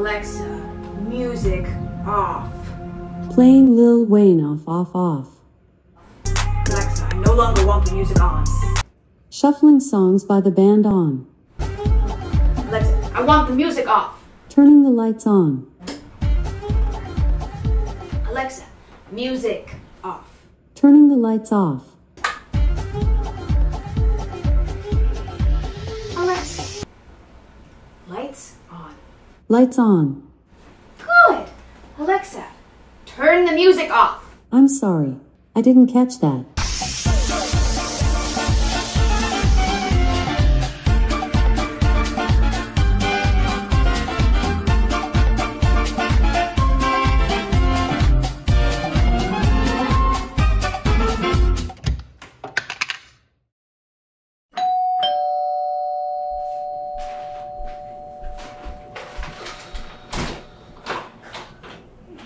Alexa, music off. Playing Lil Wayne off. Alexa, I no longer want the music on. Shuffling songs by the band on. Alexa, I want the music off. Turning the lights on. Alexa, music off. Turning the lights off. Alexa, lights on. Lights on. Good. Alexa, turn the music off. I'm sorry, I didn't catch that.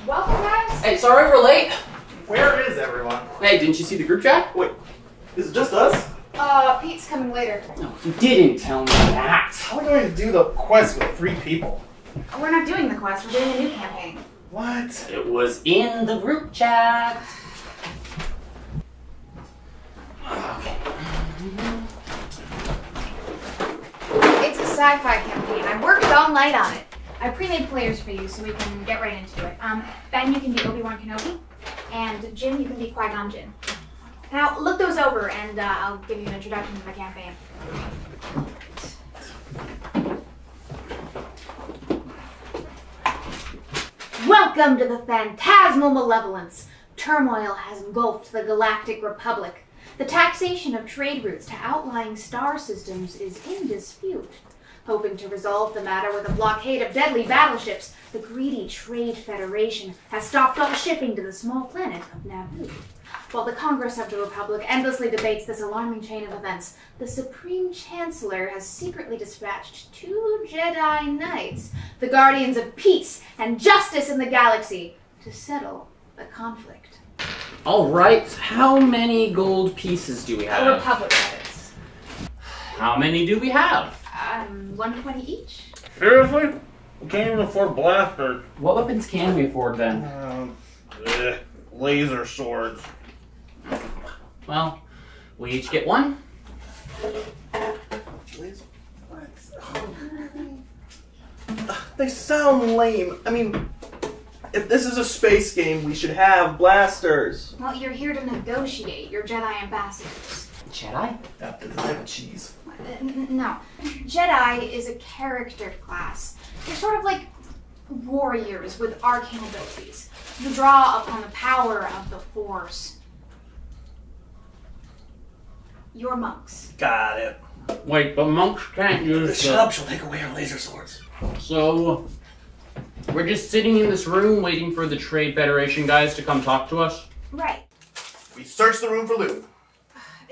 Welcome, guys. Hey, sorry we're late. Where is everyone? Hey, didn't you see the group chat? Wait, is it just us? Pete's coming later. No, you didn't tell me that. How are we going to do the quest with 3 people? We're not doing the quest, we're doing a new campaign. What? It was in the group chat. Okay. It's a sci-fi campaign. I worked all night on it. I pre-made players for you so we can get right into it. Ben, you can be Obi-Wan Kenobi, and Jin, you can be Qui-Gon Jinn. Now, look those over, and I'll give you an introduction to the campaign. Welcome to the Phantasmal Malevolence. Turmoil has engulfed the Galactic Republic. The taxation of trade routes to outlying star systems is in dispute. Hoping to resolve the matter with a blockade of deadly battleships, the greedy Trade Federation has stopped all shipping to the small planet of NABOO. While the Congress of the Republic endlessly debates this alarming chain of events, the Supreme Chancellor has secretly dispatched 2 Jedi Knights, the guardians of peace and justice in the galaxy, to settle the conflict. Alright, how many gold pieces do we have? Republic credits. How many do we have? 120 each. Seriously? We can't even afford blasters. What weapons can we afford then? Laser swords. Well, we each get one. Laser? What? They sound lame. I mean, if this is a space game, we should have blasters. Well, you're here to negotiate. You're Jedi ambassadors. Jedi? That doesn't have cheese. No. Jedi is a character class. They're sort of like warriors with arcane abilities. You draw upon the power of the Force. You're monks. Got it. Wait, but monks can't use Shut up, she'll take away our laser swords. So, we're just sitting in this room waiting for the Trade Federation guys to come talk to us? Right. We search the room for loot.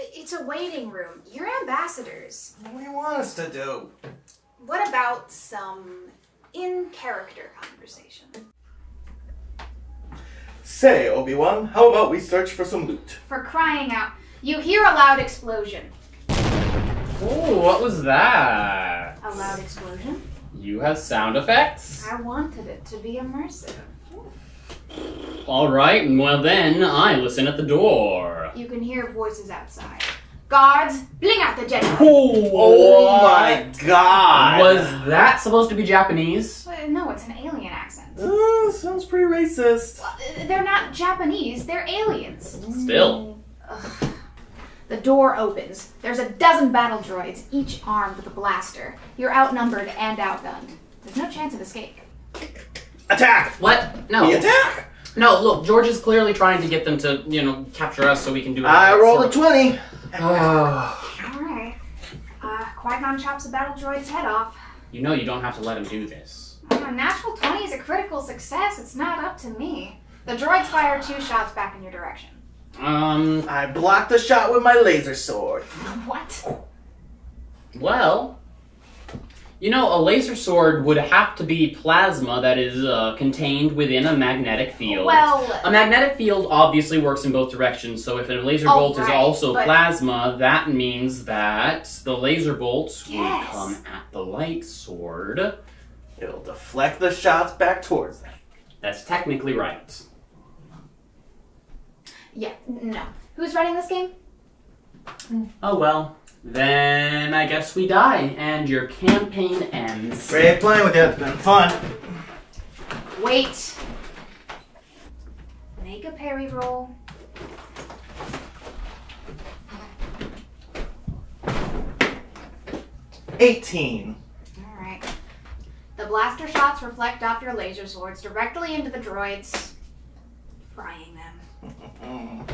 It's a waiting room. You're ambassadors. What do you want us to do? What about some in-character conversation? Say, Obi-Wan, how about we search for some loot? For crying out, you hear a loud explosion. Oh, what was that? A loud explosion? You have sound effects? I wanted it to be immersive. Alright, well then, I listen at the door. You can hear voices outside. Guards, bring out the Jedi. Oh my god! Was that supposed to be Japanese? No, it's an alien accent. Sounds pretty racist. They're not Japanese, they're aliens. Still. Ugh. The door opens. There's a dozen battle droids, each armed with a blaster. You're outnumbered and outgunned. There's no chance of escape. Attack! What? No. The attack! No, look, George is clearly trying to get them to, capture us so we can do it. I rolled a 20. Alright. Qui-Gon chops a battle droid's head off. You know you don't have to let him do this. A natural 20 is a critical success. It's not up to me. The droids fire 2 shots back in your direction. I blocked the shot with my laser sword. What? Well, a laser sword would have to be plasma that is contained within a magnetic field. Well, a magnetic field obviously works in both directions, so if a laser bolt is also plasma, that means that the laser bolts would come at the light sword. It'll deflect the shots back towards them. That's technically right. Yeah, no. Who's running this game? Oh well. Then I guess we die, and your campaign ends. Great playing with you. It's been fun. Wait. Make a parry roll. $18. Alright. The blaster shots reflect off your laser swords directly into the droids, frying them.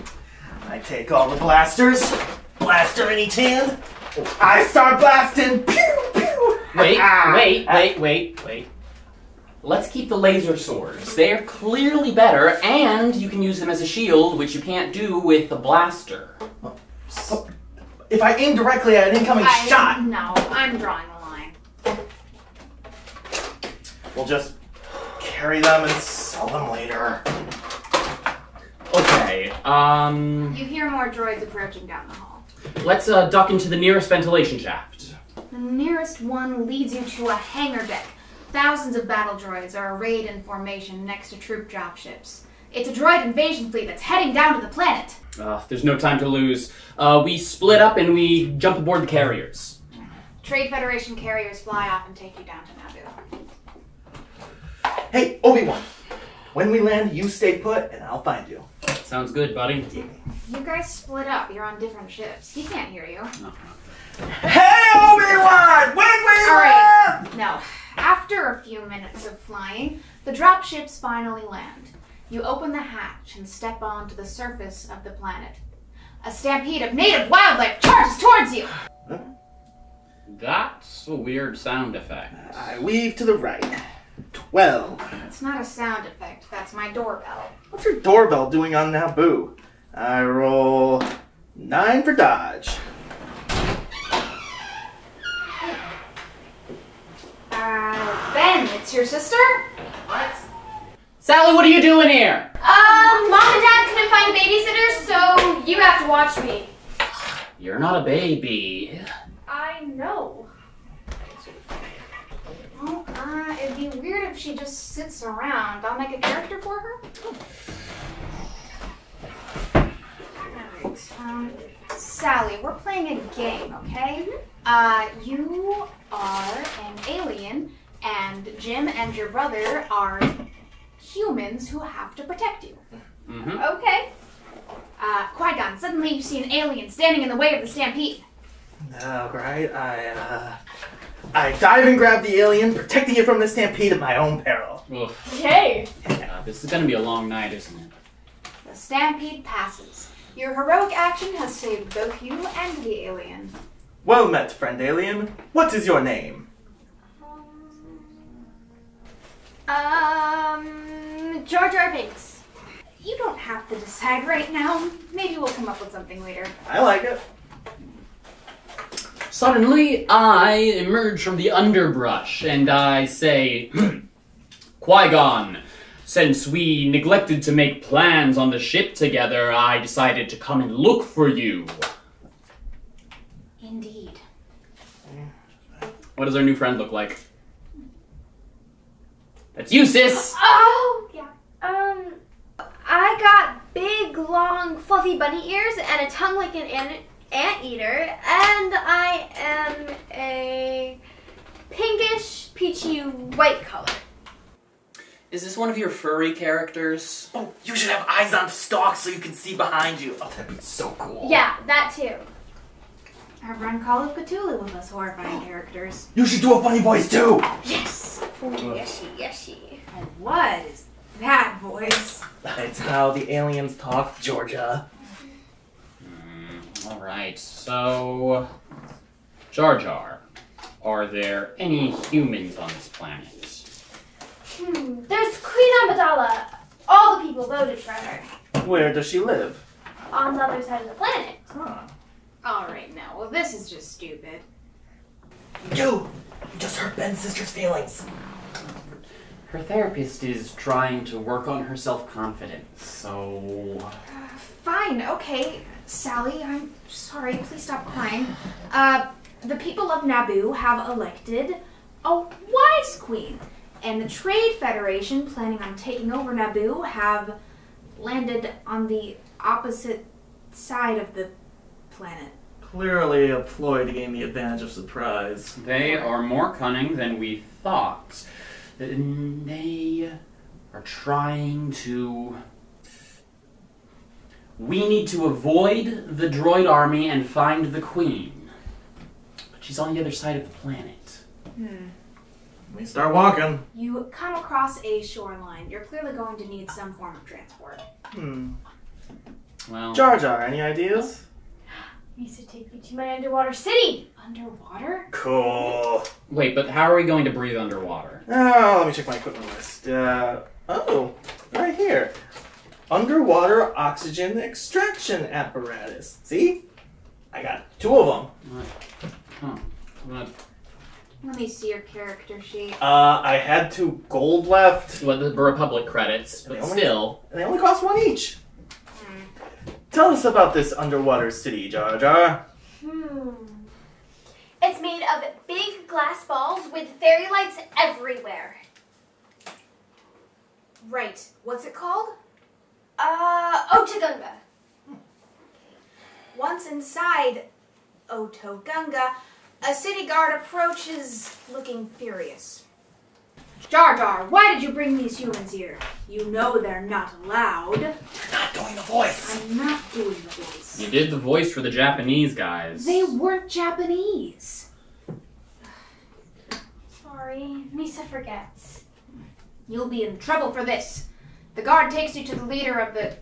I take all the blasters. Blaster in each hand. I start blasting. Pew, pew. Wait. Let's keep the laser swords. They are clearly better, and you can use them as a shield, which you can't do with the blaster. If I aim directly at an incoming shot. No, I'm drawing a line. We'll just carry them and sell them later. Okay, You hear more droids approaching down the hall. let's duck into the nearest ventilation shaft. The nearest one leads you to a hangar deck. Thousands of battle droids are arrayed in formation next to troop dropships. It's a droid invasion fleet that's heading down to the planet. There's no time to lose. We split up and we jump aboard the carriers. Trade Federation carriers fly off and take you down to Naboo. Hey, Obi-Wan. When we land, you stay put and I'll find you. Sounds good, buddy. You guys split up. You're on different ships. He can't hear you. Hey, Obi-Wan! When we Alright, land! no. After a few minutes of flying, the dropships finally land. You open the hatch and step onto the surface of the planet. A stampede of native wildlife charges towards you! That's a weird sound effect. I weave to the right. 12. It's not a sound effect, that's my doorbell. What's your doorbell doing on Naboo? I roll 9 for dodge. Ben, it's your sister? What? Sally, what are you doing here? Mom and Dad couldn't find a babysitter, so you have to watch me. You're not a baby. I know. Well, it'd be weird if she just sits around. I'll make a character for her. Alright, Sally, we're playing a game, okay? You are an alien, and Jim and your brother are humans who have to protect you. Mm-hmm. Okay. Qui-Gon, suddenly you see an alien standing in the way of the stampede. Oh, right. I dive and grab the alien, protecting it from the stampede at my own peril. Oof. Yay. This is gonna be a long night, isn't it? The stampede passes. Your heroic action has saved both you and the alien. Well met, friend alien. What is your name? Jar Jar Binks. You don't have to decide right now. Maybe we'll come up with something later. I like it. Suddenly, I emerge from the underbrush and I say, Qui-Gon, since we neglected to make plans on the ship together, I decided to come and look for you. Indeed. What does our new friend look like? That's you, sis! Oh, yeah. I got big, long, fluffy bunny ears and a tongue like an anteater, and I am a pinkish, peachy, white color. Is this one of your furry characters? Oh, you should have eyes on stalks so you can see behind you. Oh, that'd be so cool. Yeah, that too. I run Call of Cthulhu with us horrifying characters. You should do a Bunny Boys too. Yes! Yeshy. And what is that voice? It's how the aliens talk, Georgia. Alright, so... Jar Jar, are there any humans on this planet? There's Queen Amidala. All the people voted for her. Where does she live? On the other side of the planet. Huh. Alright, now, well, this is just stupid. You just hurt Ben's sister's feelings. Her therapist is trying to work on her self-confidence, so... Fine, okay. Sally, I'm sorry, please stop crying. The people of Naboo have elected a wise queen. and the Trade Federation, planning on taking over Naboo, have landed on the opposite side of the planet. Clearly a ploy to gain the advantage of surprise. They are more cunning than we thought. They are trying to... We need to avoid the droid army and find the Queen. But she's on the other side of the planet. We start walking. You come across a shoreline. You're clearly going to need some form of transport. Well... Jar Jar, any ideas? Needs to take me to my underwater city. Underwater? Cool. Wait, but how are we going to breathe underwater? Let me check my equipment list. Oh, right here. Underwater oxygen extraction apparatus. See? I got 2 of them. Huh. What? Let me see your character sheet. I had 2 gold left. Well, the Republic credits, but still. And they only cost 1 each. Tell us about this underwater city, Jar Jar. It's made of big glass balls with fairy lights everywhere. Right. What's it called? Otogunga. Once inside Otogunga, a city guard approaches looking furious. Jar Jar, why did you bring these humans here? You know they're not allowed. You're not doing the voice. I'm not doing the voice. You did the voice for the Japanese guys. They weren't Japanese. Sorry, Misa forgets. You'll be in trouble for this. The guard takes you to the leader of the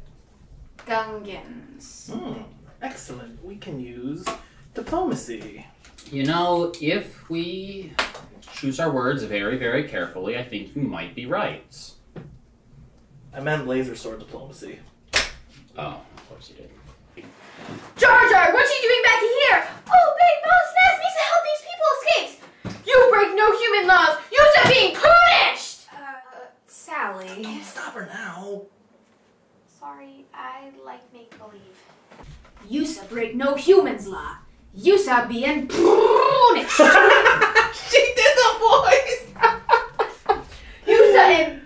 Gungans. Excellent. We can use diplomacy. You know, if we choose our words very, very carefully, I think you might be right. I meant laser sword diplomacy. Oh, of course you did. Jar Jar, what's he doing back here? Oh, Big Boss Ness needs to help these people escape. You break no human laws. You are being punished. Sally. Don't stop her now. Sorry, I like make-believe. Yusa break no humans law. Yusa being punished. She did the voice! Yusa in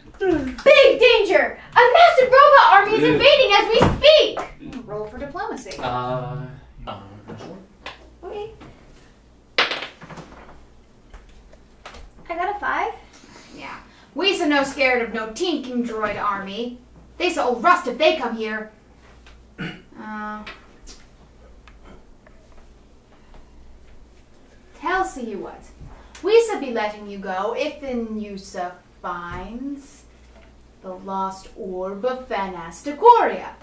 big danger. A massive robot army is invading as we speak. Roll for diplomacy. Okay. I got a 5. Yeah. We's no scared of no tinking droid army. They so rust if they come here. Tell you what. We'sa be letting you go if then Yusa finds the lost orb of Fanasticoria.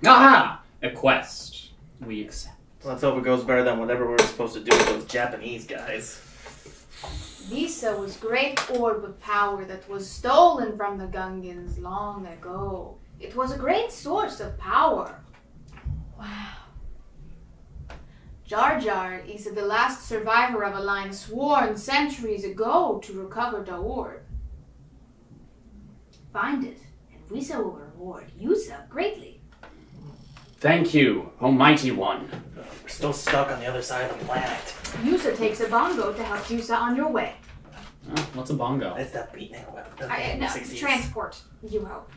Aha! A quest. We accept. Let's hope it goes better than whatever we're supposed to do with those Japanese guys. Visa was great orb of power that was stolen from the Gungans long ago. It was a great source of power. Wow. Jar Jar is the last survivor of a line sworn centuries ago to recover the orb. Find it, and Visa will reward Yusa greatly. Thank you, Almighty One. We're still stuck on the other side of the planet. Yusa takes a bongo to help Yusa on your way. Oh, what's a bongo? It's that beatnik weapon. No, transport, you hope.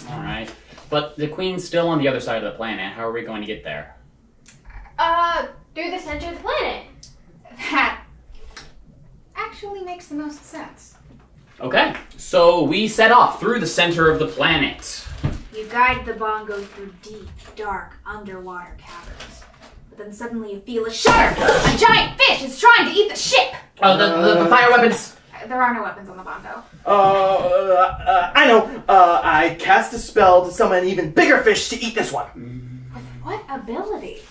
Alright. But the Queen's still on the other side of the planet. How are we going to get there? Through the center of the planet. That actually makes the most sense. Okay, so we set off through the center of the planet. You guide the bongo through deep, dark, underwater caverns. But then suddenly you feel a shudder! A giant fish is trying to eat the ship! Oh, the fire weapons! There are no weapons on the bongo. I know. I cast a spell to summon an even bigger fish to eat this one. With what ability?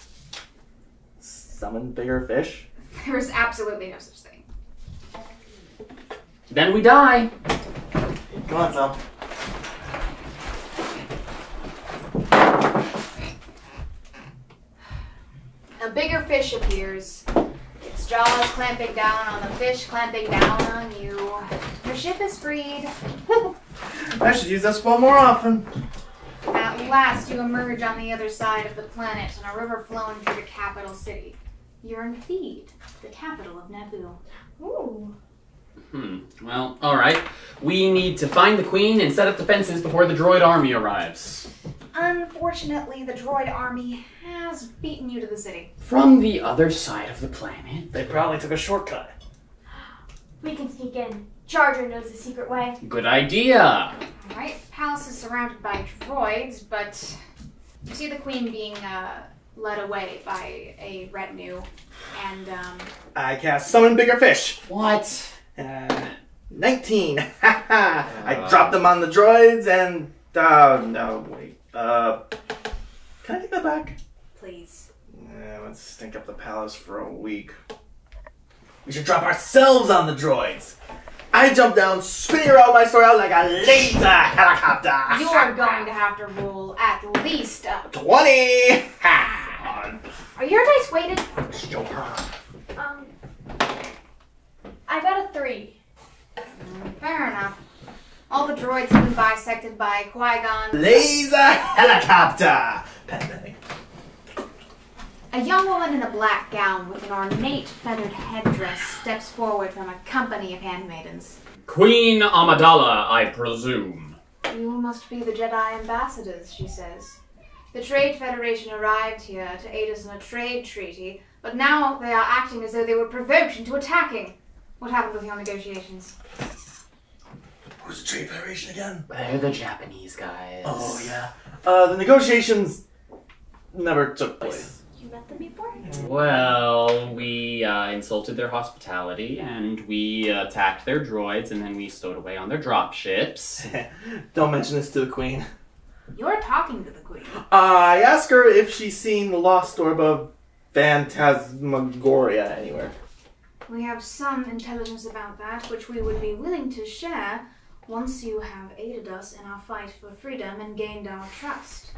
Summon bigger fish? There is absolutely no such thing. Then we die. Come on, Sal. A bigger fish appears. Its jaws clamping down on the fish, clamping down on you. Your ship is freed. I should use that spell more often. At last, you emerge on the other side of the planet on a river flowing through the capital city. You're in Theed, the capital of Naboo. Ooh. Well, alright. We need to find the queen and set up defenses before the droid army arrives. Unfortunately, the droid army has beaten you to the city. From the other side of the planet. They probably took a shortcut. We can sneak in. Charger knows the secret way. Good idea. Alright, the palace is surrounded by droids, but you see the queen being led away by a retinue, and I cast Summon Bigger Fish. What? 19. I dropped them on the droids and... no, wait. Can I take that back? please. Let's stink up the palace for a week. We should drop ourselves on the droids. I jump down, spinning around my sword out like a laser helicopter. You are going to have to roll at least 20. Are your dice weighted? Show her. I got a 3. Fair enough. All the droids have been bisected by Qui-Gon. Laser helicopter. Pandemic. A young woman in a black gown with an ornate feathered headdress steps forward from a company of handmaidens. Queen Amidala, I presume. You must be the Jedi ambassadors, she says. The Trade Federation arrived here to aid us in a trade treaty, but now they are acting as though they were provoked into attacking. What happened with your negotiations? Who's the Trade Federation again? They're the Japanese guys. Oh, yeah. The negotiations never took place. You met them before? Well, we insulted their hospitality, and we attacked their droids, and then we stowed away on their dropships. Don't mention this to the Queen. You're talking to the Queen. I asked her if she's seen the Lost Orb of Phantasmagoria anywhere. We have some intelligence about that, which we would be willing to share once you have aided us in our fight for freedom and gained our trust.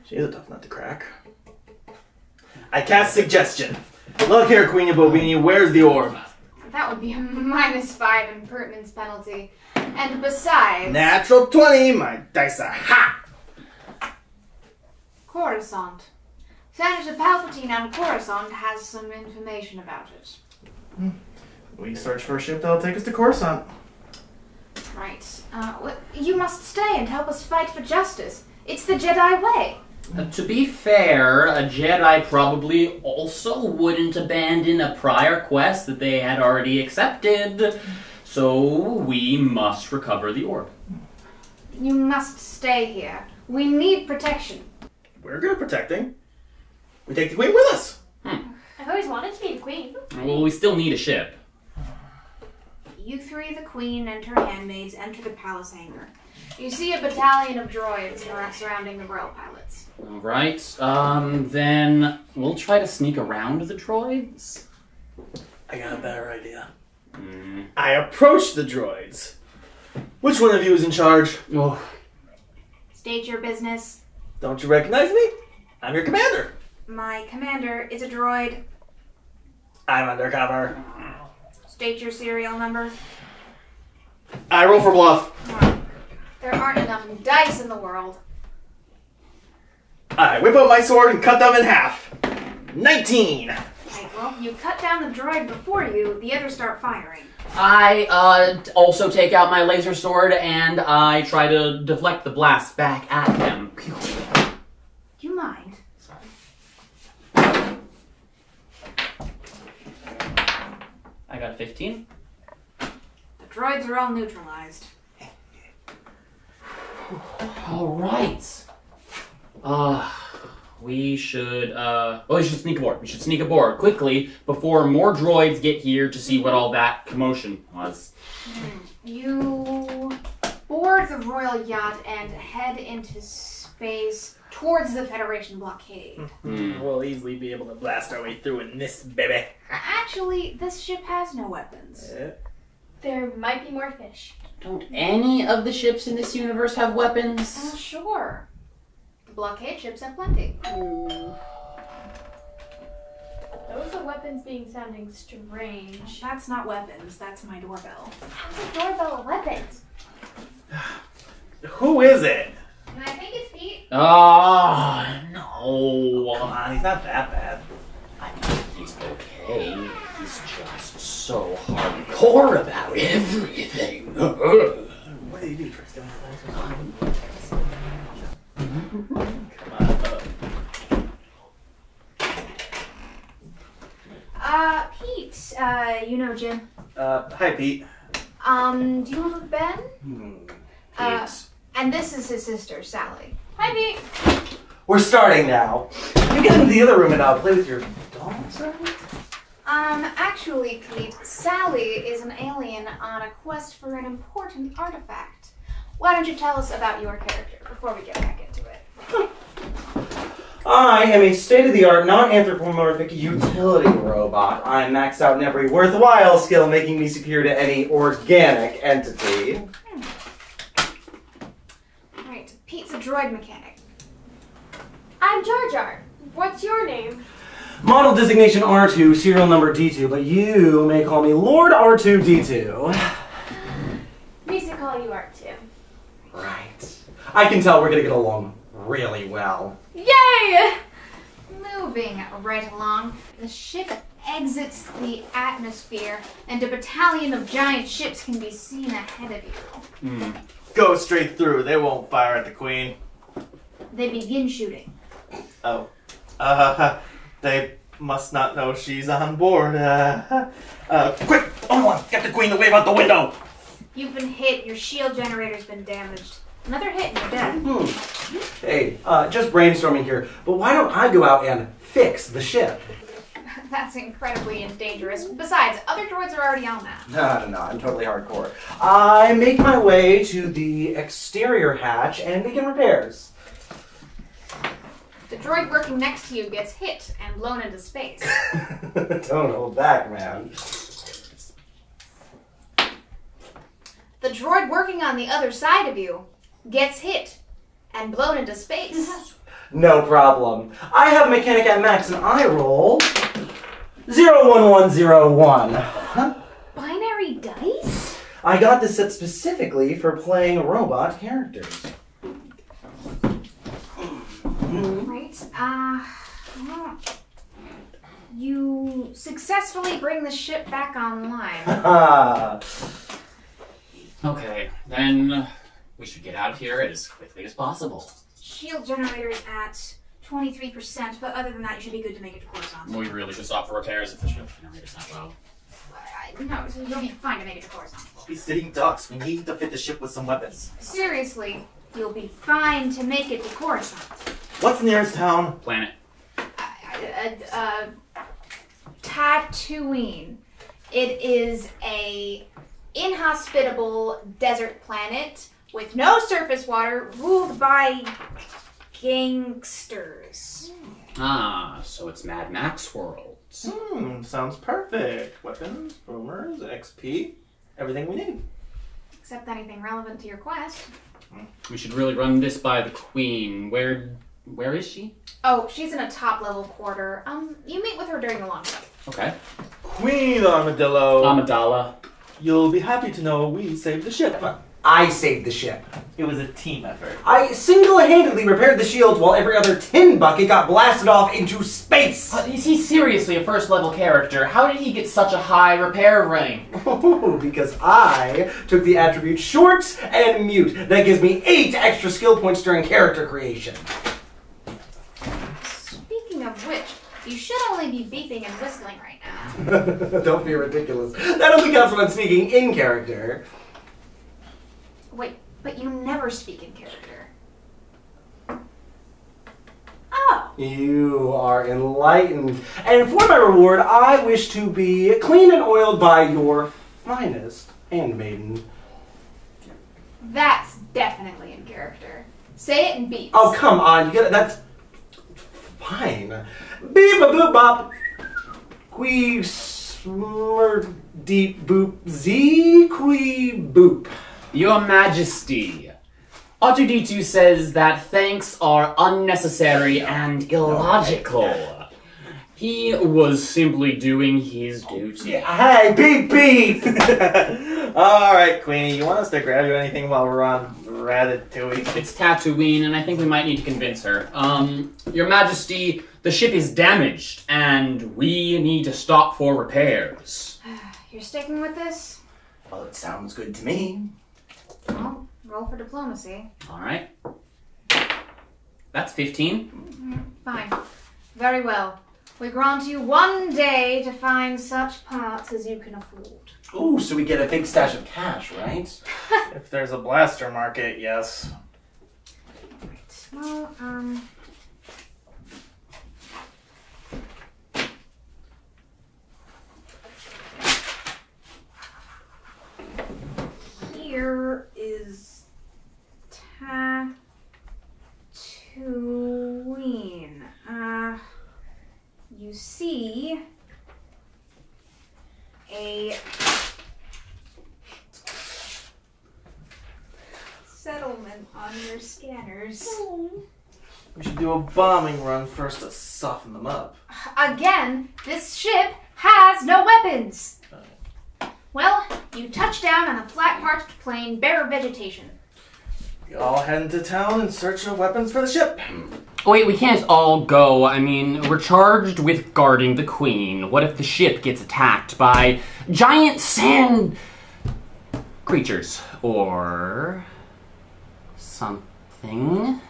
She's a tough nut to crack. I cast suggestion. Look here, Queen Bobini, where's the orb? That would be a -5 impertinence penalty. And besides... Natural 20, my dice are hot! Coruscant. Senator Palpatine on Coruscant has some information about it. We search for a ship that'll take us to Coruscant. Right. You must stay and help us fight for justice. It's the Jedi way. To be fair, a Jedi probably also wouldn't abandon a prior quest that they had already accepted. So we must recover the orb. You must stay here. We need protection. We're good at protecting. We take the Queen with us. I've always wanted to be the queen. Well, we still need a ship. You three, the Queen, and her handmaids enter the palace hangar. You see a battalion of droids surrounding the royal pilots. Alright, then we'll try to sneak around the droids. I got a better idea. I approach the droids. Which one of you is in charge? Oh, State your business. Don't you recognize me? I'm your commander. My commander is a droid. I'm undercover. State your serial number. I roll for bluff. There aren't enough dice in the world. I whip out my sword and cut them in half. 19. Right, well, you cut down the droid before you, the others start firing. I also take out my laser sword and I try to deflect the blast back at them. Do you mind? I got 15. The droids are all neutralized. Alright. We should sneak aboard. We should sneak aboard quickly before more droids get here to see what all that commotion was. You board the royal yacht and head into space towards the Federation blockade. We'll easily be able to blast our way through in this baby. Actually, this ship has no weapons. There might be more fish. Don't any of the ships in this universe have weapons? Sure. The blockade ships have plenty. Those are weapons being sounding strange. That's not weapons, that's my doorbell. How's a doorbell a weapon? Who is it? And I think it's Pete. No. Come on, he's not that bad. I think he's okay. He's just so hardcore about everything. What do you do, Tristan? Pete, you know Jim. Hi, Pete. Do you live with Ben? Pete. And this is his sister, Sally. Hi, Pete. We're starting now. You get into the other room and I'll play with your dolls, right? Actually, Pete, Sally is an alien on a quest for an important artifact. Why don't you tell us about your character before we get back into it? I am a state-of-the-art, non-anthropomorphic utility robot. I'm maxed out in every worthwhile skill, making me superior to any organic entity. Right, Pete's a droid mechanic. I'm Jar Jar. What's your name? Model designation R2, serial number D2, but you may call me Lord R2-D2. We used to call you Art too. Right. I can tell we're gonna get along really well. Yay! Moving right along, the ship exits the atmosphere, and a battalion of giant ships can be seen ahead of you. Go straight through. They won't fire at the Queen. They begin shooting. Oh. They must not know she's on board. Quick! Oh, get the Queen to wave out the window! You've been hit, your shield generator's been damaged. Another hit and you're dead. Hey, just brainstorming here, but why don't I go out and fix the ship? That's incredibly dangerous. Besides, other droids are already on that. No, I'm totally hardcore. I make my way to the exterior hatch and begin repairs. The droid working next to you gets hit and blown into space. Don't hold back, man. The droid working on the other side of you gets hit and blown into space. No problem. I have a mechanic at max and I roll 01101. Huh? Binary dice? I got this set specifically for playing robot characters. Right, you successfully bring the ship back online. Okay, then we should get out of here as quickly as possible. Shield generator's at 23%, but other than that, you should be good to make it to Coruscant. We really should stop for repairs if the ship generator's not well. No, you'll be fine to make it to Coruscant. He's sitting ducks. We need to fit the ship with some weapons. Seriously, you'll be fine to make it to Coruscant. What's the nearest town? Planet. Tatooine. It is a inhospitable desert planet with no surface water, ruled by gangsters. Ah, so it's Mad Max world. Sounds perfect. Weapons, boomers, XP, everything we need. Except anything relevant to your quest. We should really run this by the Queen. Where is she? Oh, she's in a top-level quarter. You meet with her during the long trip. Okay. Queen Armadillo. Amidala. You'll be happy to know we saved the ship. I saved the ship. It was a team effort. I single-handedly repaired the shields while every other tin bucket got blasted off into space. Is he seriously a first-level character? How did he get such a high repair rank? Because I took the attribute short and mute. That gives me 8 extra skill points during character creation. Speaking of which, you should only be beeping and whistling right now. Don't be ridiculous. That only counts when I'm speaking in character. Wait, but you never speak in character. Oh. You are enlightened. And for my reward, I wish to be clean and oiled by your finest handmaiden. That's definitely in character. Say it in beeps. Oh, come on. You get it. That's fine. Beep a boop bop. Quee smur deep boop z quee boop. Your Majesty. R2-D2 says that thanks are unnecessary and illogical. He was simply doing his duty. Hey, beep beep. Alright, Queenie, you want us to grab you anything while we're on Ratatouille? It's Tatooine, and I think we might need to convince her. Your Majesty, the ship is damaged, and we need to stop for repairs. You're sticking with this? Well, it sounds good to me. Well, roll for diplomacy. Alright. That's 15. Fine. Very well. We grant you 1 day to find such parts as you can afford. Ooh, so we get a big stash of cash, right? If there's a blaster market, yes. Right. Well, here is Tatooine. You see a settlement on your scanners. We should do a bombing run first to soften them up. Again, this ship has no weapons. Well, you touch down on a flat parched plain bare of vegetation. We all head into town in search of weapons for the ship. Wait, we can't all go. I mean, we're charged with guarding the Queen. What if the ship gets attacked by giant sand creatures? Or something?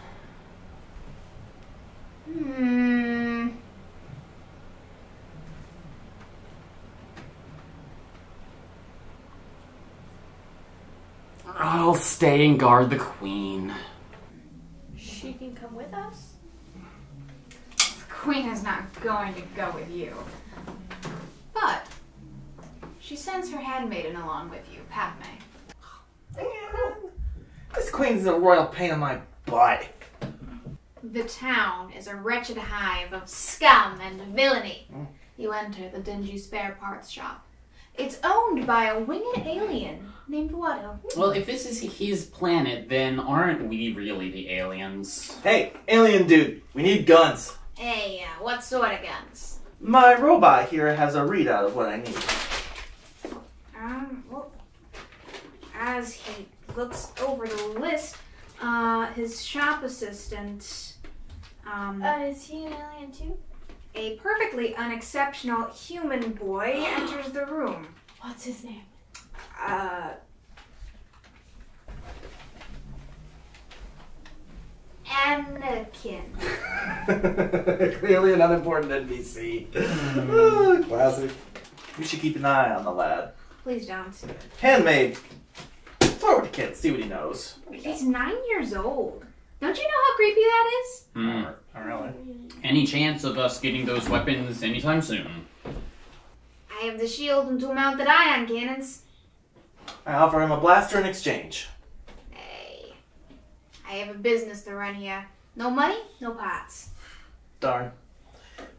I'll stay and guard the Queen. She can come with us? The Queen is not going to go with you. But she sends her handmaiden along with you, Padme. This queen's a royal pain in my butt. The town is a wretched hive of scum and villainy. You enter the dingy spare parts shop. It's owned by a winged alien named Watto. Well, if this is his planet, then aren't we really the aliens? Hey, alien dude, we need guns. Hey, what sort of guns? My robot here has a readout of what I need. Well, as he looks over the list, his shop assistant, Is he an alien too? a perfectly unexceptional human boy, enters the room. What's his name? Anakin. Clearly an unimportant NPC. Classic. We should keep an eye on the lad. Please don't. Handmaid. Throw it to kid, see what he knows. He's 9 years old. Don't you know how creepy that is? Oh, really? Any chance of us getting those weapons anytime soon? I have the shield and 2 mounted ion cannons. I offer him a blaster in exchange. Hey, I have a business to run here. No money, no pots. Darn.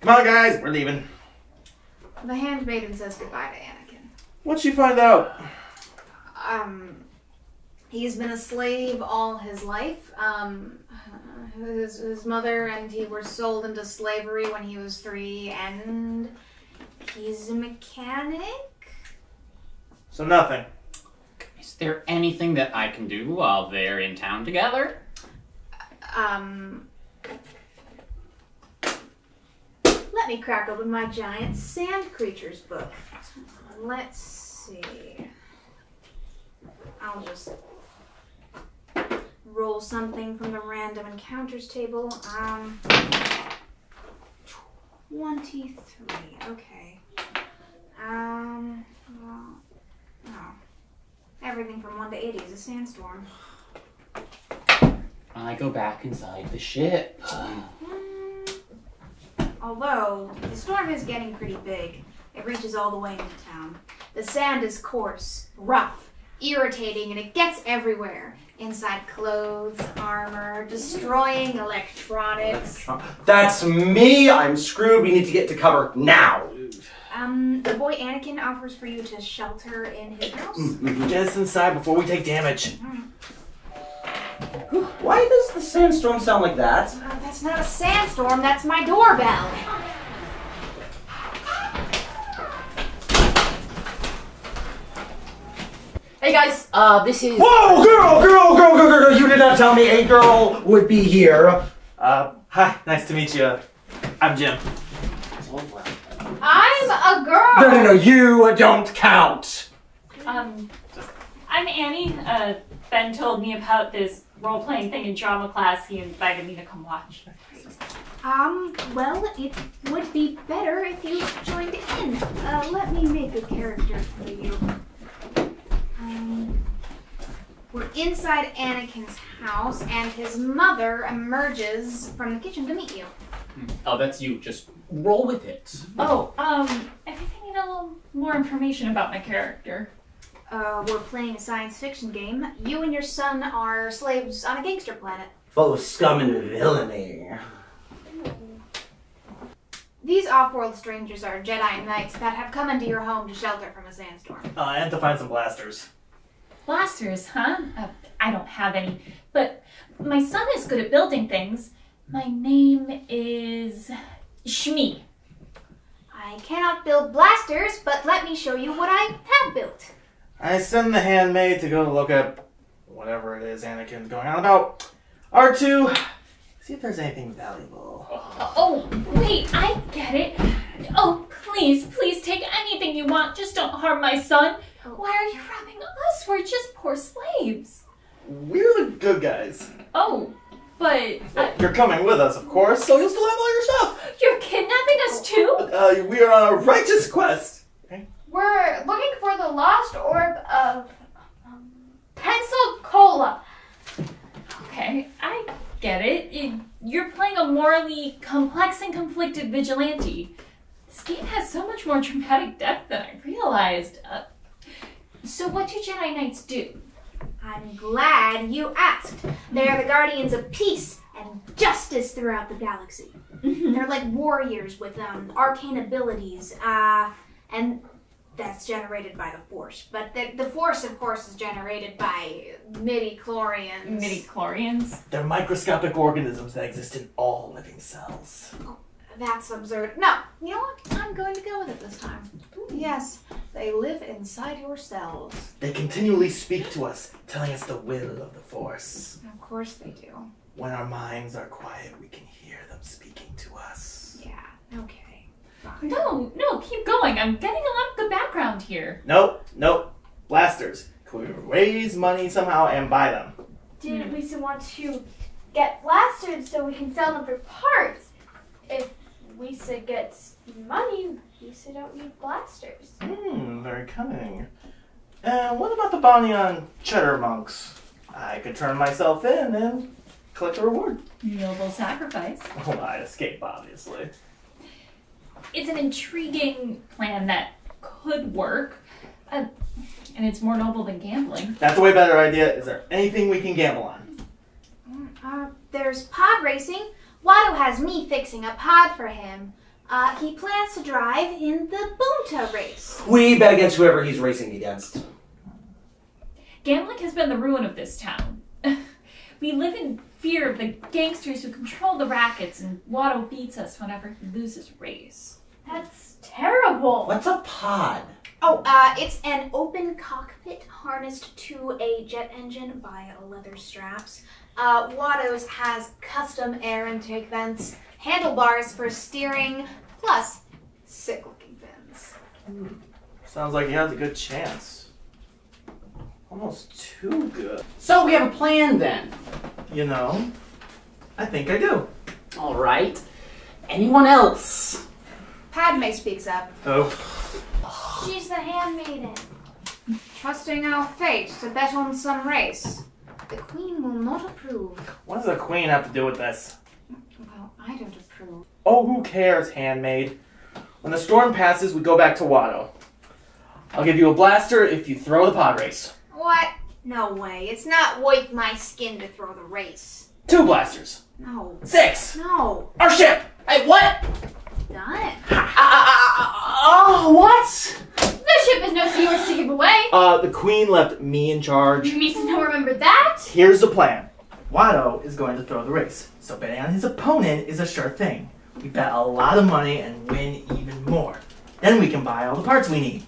Come on, guys, we're leaving. The handmaiden says goodbye to Anakin. What'd she find out? He's been a slave all his life. His mother and he were sold into slavery when he was 3, and he's a mechanic? So nothing. Is there anything that I can do while they're in town together? Let me crack open my giant sand creatures book. Let's see. I'll just roll something from the random encounters table. 23. Okay. Well, no. Everything from 1 to 80 is a sandstorm. I go back inside the ship. Although, the storm is getting pretty big. It reaches all the way into town. The sand is coarse, rough, irritating, and it gets everywhere. Inside clothes, armor, destroying electronics. That's me! I'm screwed. We need to get to cover now. The boy Anakin offers for you to shelter in his house. Get us inside before we take damage. Why does the sandstorm sound like that? That's not a sandstorm, that's my doorbell. Hey guys, this is... Whoa, girl! You did not tell me a girl would be here. Hi, nice to meet you. I'm Jim. I'm a girl. No, you don't count. I'm Annie. Ben told me about this role-playing thing in drama class. He invited me to come watch. Well, it would be better if you joined in. Let me make a character for you. We're inside Anakin's house, and his mother emerges from the kitchen to meet you. Oh, that's you. Just roll with it. Oh, I think I need a little more information about my character. We're playing a science fiction game. You and your son are slaves on a gangster planet. Full of scum and villainy. These off-world strangers are Jedi Knights that have come into your home to shelter from a sandstorm. I had to find some blasters. Blasters, huh? I don't have any, but my son is good at building things. My name is Shmi. I cannot build blasters, but let me show you what I have built. I send the handmaid to go look at whatever it is Anakin's going on about. R2, see if there's anything valuable. Oh, wait, I get it. Oh, please take anything you want. Just don't harm my son. Why are you robbing us? We're just poor slaves. We're the good guys. Oh, but... You're coming with us, of course, so you'll still have all your stuff. You're kidnapping us too? We are on a righteous quest. Okay? We're looking for the lost orb of Pensacola. Okay, I get it. You're playing a morally complex and conflicted vigilante. This game has so much more dramatic depth than I realized. So what do Jedi Knights do? I'm glad you asked. They're the guardians of peace and justice throughout the galaxy. They're like warriors with arcane abilities, and that's generated by the Force. But the Force, of course, is generated by midi-chlorians. Midi-chlorians? They're microscopic organisms that exist in all living cells. Oh, that's absurd. No, you know what? I'm going to go with it this time. Yes, they live inside your cells. They continually speak to us, telling us the will of the Force. Of course they do. When our minds are quiet, we can hear them speaking to us. Yeah, okay. Fine. No, keep going. I'm getting a lot of good background here. Nope. Blasters. Can we raise money somehow and buy them? Didn't we want to get blasters so we can sell them for parts? If Lisa gets money, Lisa don't need blasters. Very cunning. And what about the bounty on cheddar monks? I could turn myself in and collect a reward. Noble sacrifice. Oh, I'd escape, obviously. It's an intriguing plan that could work, and it's more noble than gambling. That's a way better idea. Is there anything we can gamble on? There's pod racing. Watto has me fixing a pod for him. He plans to drive in the Boonta race. We bet against whoever he's racing against. Gambling has been the ruin of this town. We live in fear of the gangsters who control the rackets, and Watto beats us whenever he loses a race. That's terrible. What's a pod? Oh, it's an open cockpit harnessed to a jet engine via leather straps. Watto's has custom air intake vents, handlebars for steering, plus sick-looking fins. Sounds like he has a good chance. Almost too good. So we have a plan then. You know, I think I do. All right. Anyone else? Padme speaks up. Oh. She's the handmaiden, trusting our fate to bet on some race. The Queen will not approve. What does the Queen have to do with this? Well, I don't approve. Oh, who cares, handmaid? When the storm passes, we go back to Watto. I'll give you a blaster if you throw the pod race. What? No way. It's not worth my skin to throw the race. 2 blasters. No. 6. No. Our ship. Hey, what? Done. Oh, what? The ship is no yours to give away. The Queen left me in charge. You mean to not remember that? Here's the plan. Watto is going to throw the race, so betting on his opponent is a sure thing. We bet a lot of money and win even more. Then we can buy all the parts we need.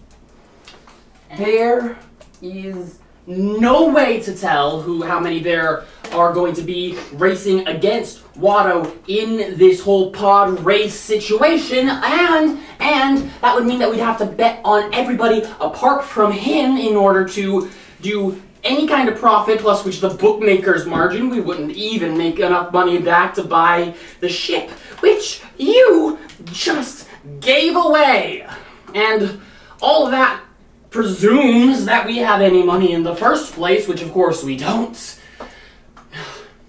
There is no way to tell how many there are going to be racing against Watto in this whole pod race situation, and And that would mean that we'd have to bet on everybody apart from him in order to do any kind of profit, plus which the bookmaker's margin, we wouldn't even make enough money back to buy the ship, which you just gave away. And all of that presumes that we have any money in the first place, which of course we don't.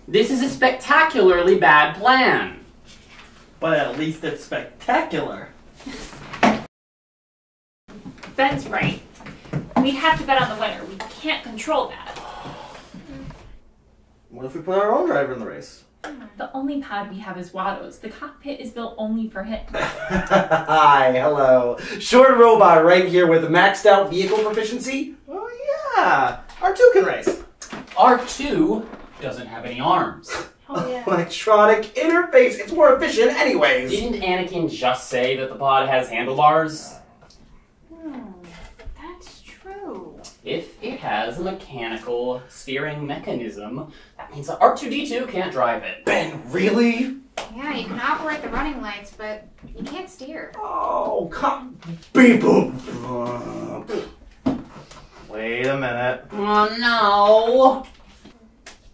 This is a spectacularly bad plan. But at least it's spectacular. Ben's right. We have to bet on the winner. We can't control that. What if we put our own driver in the race? The only pod we have is Watto's. The cockpit is built only for him. Hi, hello. Short robot right here with maxed out vehicle proficiency. Oh yeah, R2 can race. R2 doesn't have any arms. Oh, yeah. Electronic interface. It's more efficient anyways. Didn't Anakin just say that the pod has handlebars? That's true. If it has a mechanical steering mechanism, that means that R2-D2 can't drive it. Ben, really? Yeah, you can operate the running lights, but you can't steer. Oh, come. Beep boop. Wait a minute. Oh no!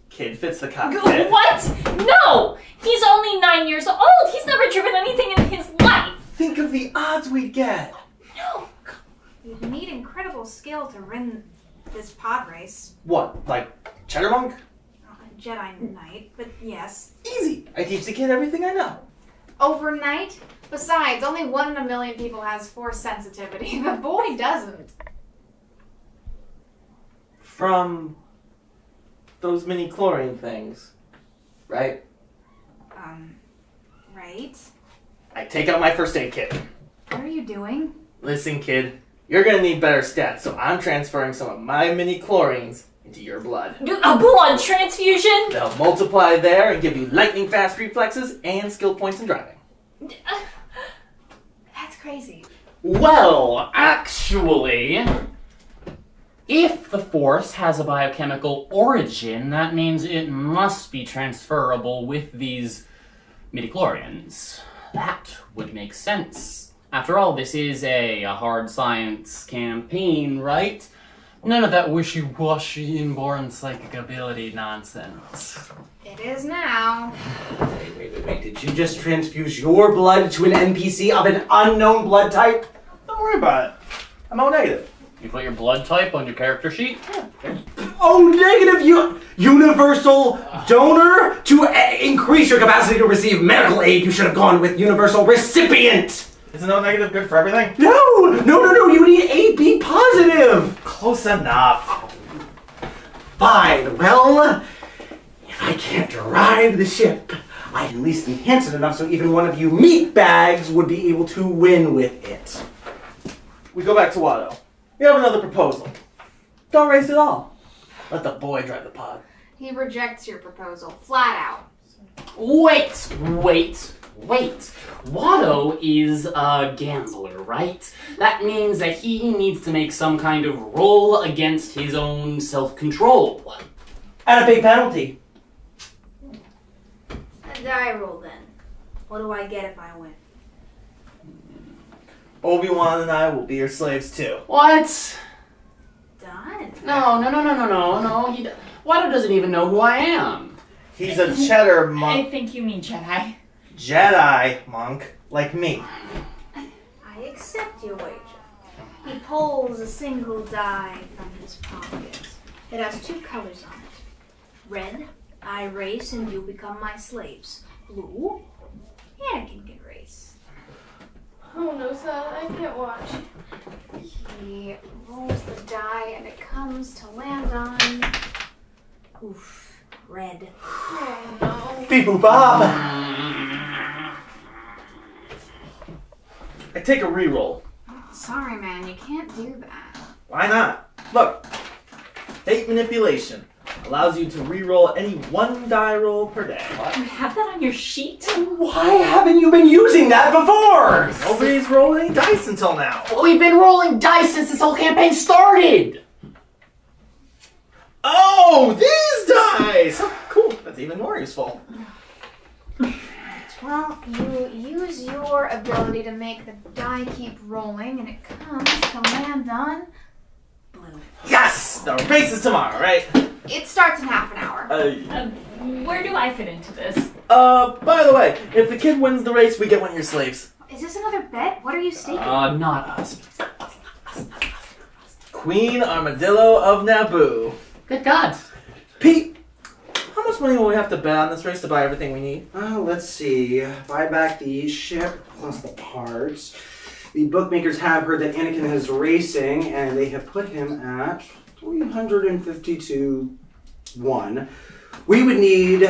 Kid fits the cockpit. What? No! He's only 9 years old. He's never driven anything in his life. Think of the odds we'd get. No. You'd need incredible skill to win this pod race. What, like Cheddar Monk? A Jedi Knight, but yes. Easy. I teach the kid everything I know. Overnight? Besides, only 1 in a million people has force sensitivity. The boy doesn't. From those mini chlorine things, right? Right? I take out my first aid kit. What are you doing? Listen, kid, you're gonna need better stats, so I'm transferring some of my mini chlorines into your blood. A blood transfusion? They'll multiply there and give you lightning fast reflexes and skill points in driving. That's crazy. Well, actually, if the Force has a biochemical origin, that means it must be transferable with these midichlorians. That would make sense. After all, this is a hard science campaign, right? None of that wishy-washy inborn psychic ability nonsense. It is now. Wait. Did you just transfuse your blood to an NPC of an unknown blood type? Don't worry about it. I'm O negative. You put your blood type on your character sheet? Oh, negative universal donor? To increase your capacity to receive medical aid, you should have gone with universal recipient. Isn't O negative good for everything? No, you need AB positive. Close enough. Fine, well, if I can't drive the ship, I can at least enhance it enough so even one of you meatbags would be able to win with it. We go back to Watto. We have another proposal. Don't race at all. Let the boy drive the pod. He rejects your proposal, flat out. Wait. Watto is a gambler, right? That means that he needs to make some kind of roll against his own self-control. At a big penalty. A die roll then. What do I get if I win? Obi-Wan and I will be your slaves too. What? Done. No. Watto doesn't even know who I am. He's a cheddar I monk. think you mean Jedi. Jedi monk like me. I accept your wager. He pulls a single die from his pocket. It has 2 colors on it. Red, I race and you become my slaves. Blue, Anakin can race. Oh no, son, I can't watch. He rolls the die and it comes to land on... Oof, red. Oh no. Beep boop bob. I take a reroll. Sorry, man, you can't do that. Why not? Look. Fate manipulation allows you to reroll any 1 die roll per day. You have that on your sheet? Why haven't you been using that before? Nobody's rolled any dice until now. We've been rolling dice since this whole campaign started! Oh, these dice! Oh, cool. That's even more useful. Well, you use your your ability to make the die keep rolling, and it comes to land on blue. Yes! The race is tomorrow, right? It starts in half an hour. Where do I fit into this? By the way, if the kid wins the race, we get one of your slaves. Is this another bet? What are you staking? Not us. Queen Armadillo of Naboo. Good God. Pete, how much money will we have to bet on this race to buy everything we need? Let's see. Buy back the ship plus the parts. The bookmakers have heard that Anakin is racing, and they have put him at 352-1. We would need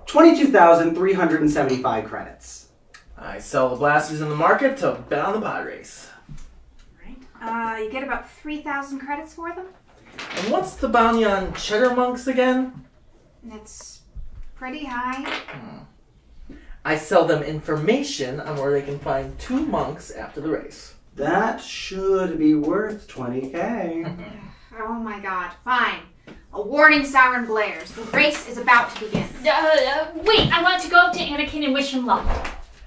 22,375 credits. I sell the blasters in the market to bet on the pod race. Right. You get about 3,000 credits for them. And what's the bounty on cheddar monks again? It's pretty high. I sell them information on where they can find 2 monks after the race. That should be worth 20K. Oh my god. Fine. A warning siren blares. The race is about to begin. Wait, I want to go up to Anakin and wish him luck.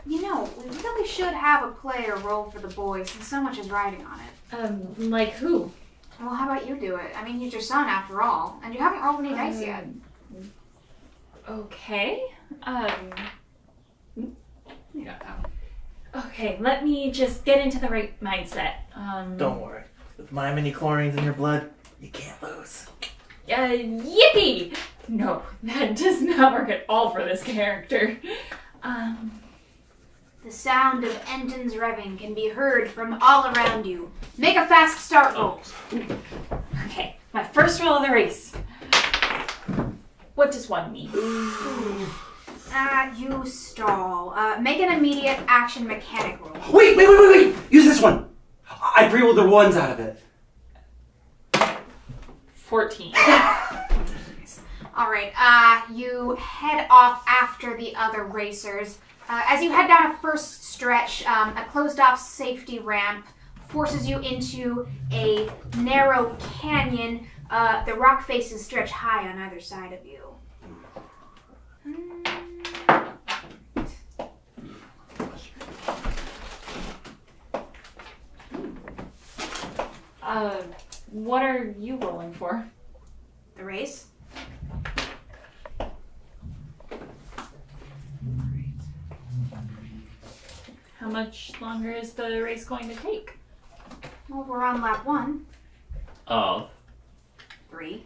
You know, we really should have a player roll for the boys since so much is riding on it. Like who? Well, how about you do it? I mean, he's your son after all, and you haven't rolled any dice yet. Okay. Yeah. Okay, let me just get into the right mindset. Don't worry. With my mini-chlorines in your blood, you can't lose. Yippee! No, that does not work at all for this character. The sound of engines revving can be heard from all around you. Make a fast start roll. Okay, my first roll of the race. What does 1 mean? You stall. Make an immediate action mechanic roll. Wait! Use this one! I pre-rolled the 1s out of it. 14. Alright, you head off after the other racers. As you head down a first stretch, a closed-off safety ramp forces you into a narrow canyon. The rock faces stretch high on either side of you. What are you rolling for? The race? How much longer is the race going to take? Well, we're on lap 1. Oh. 3.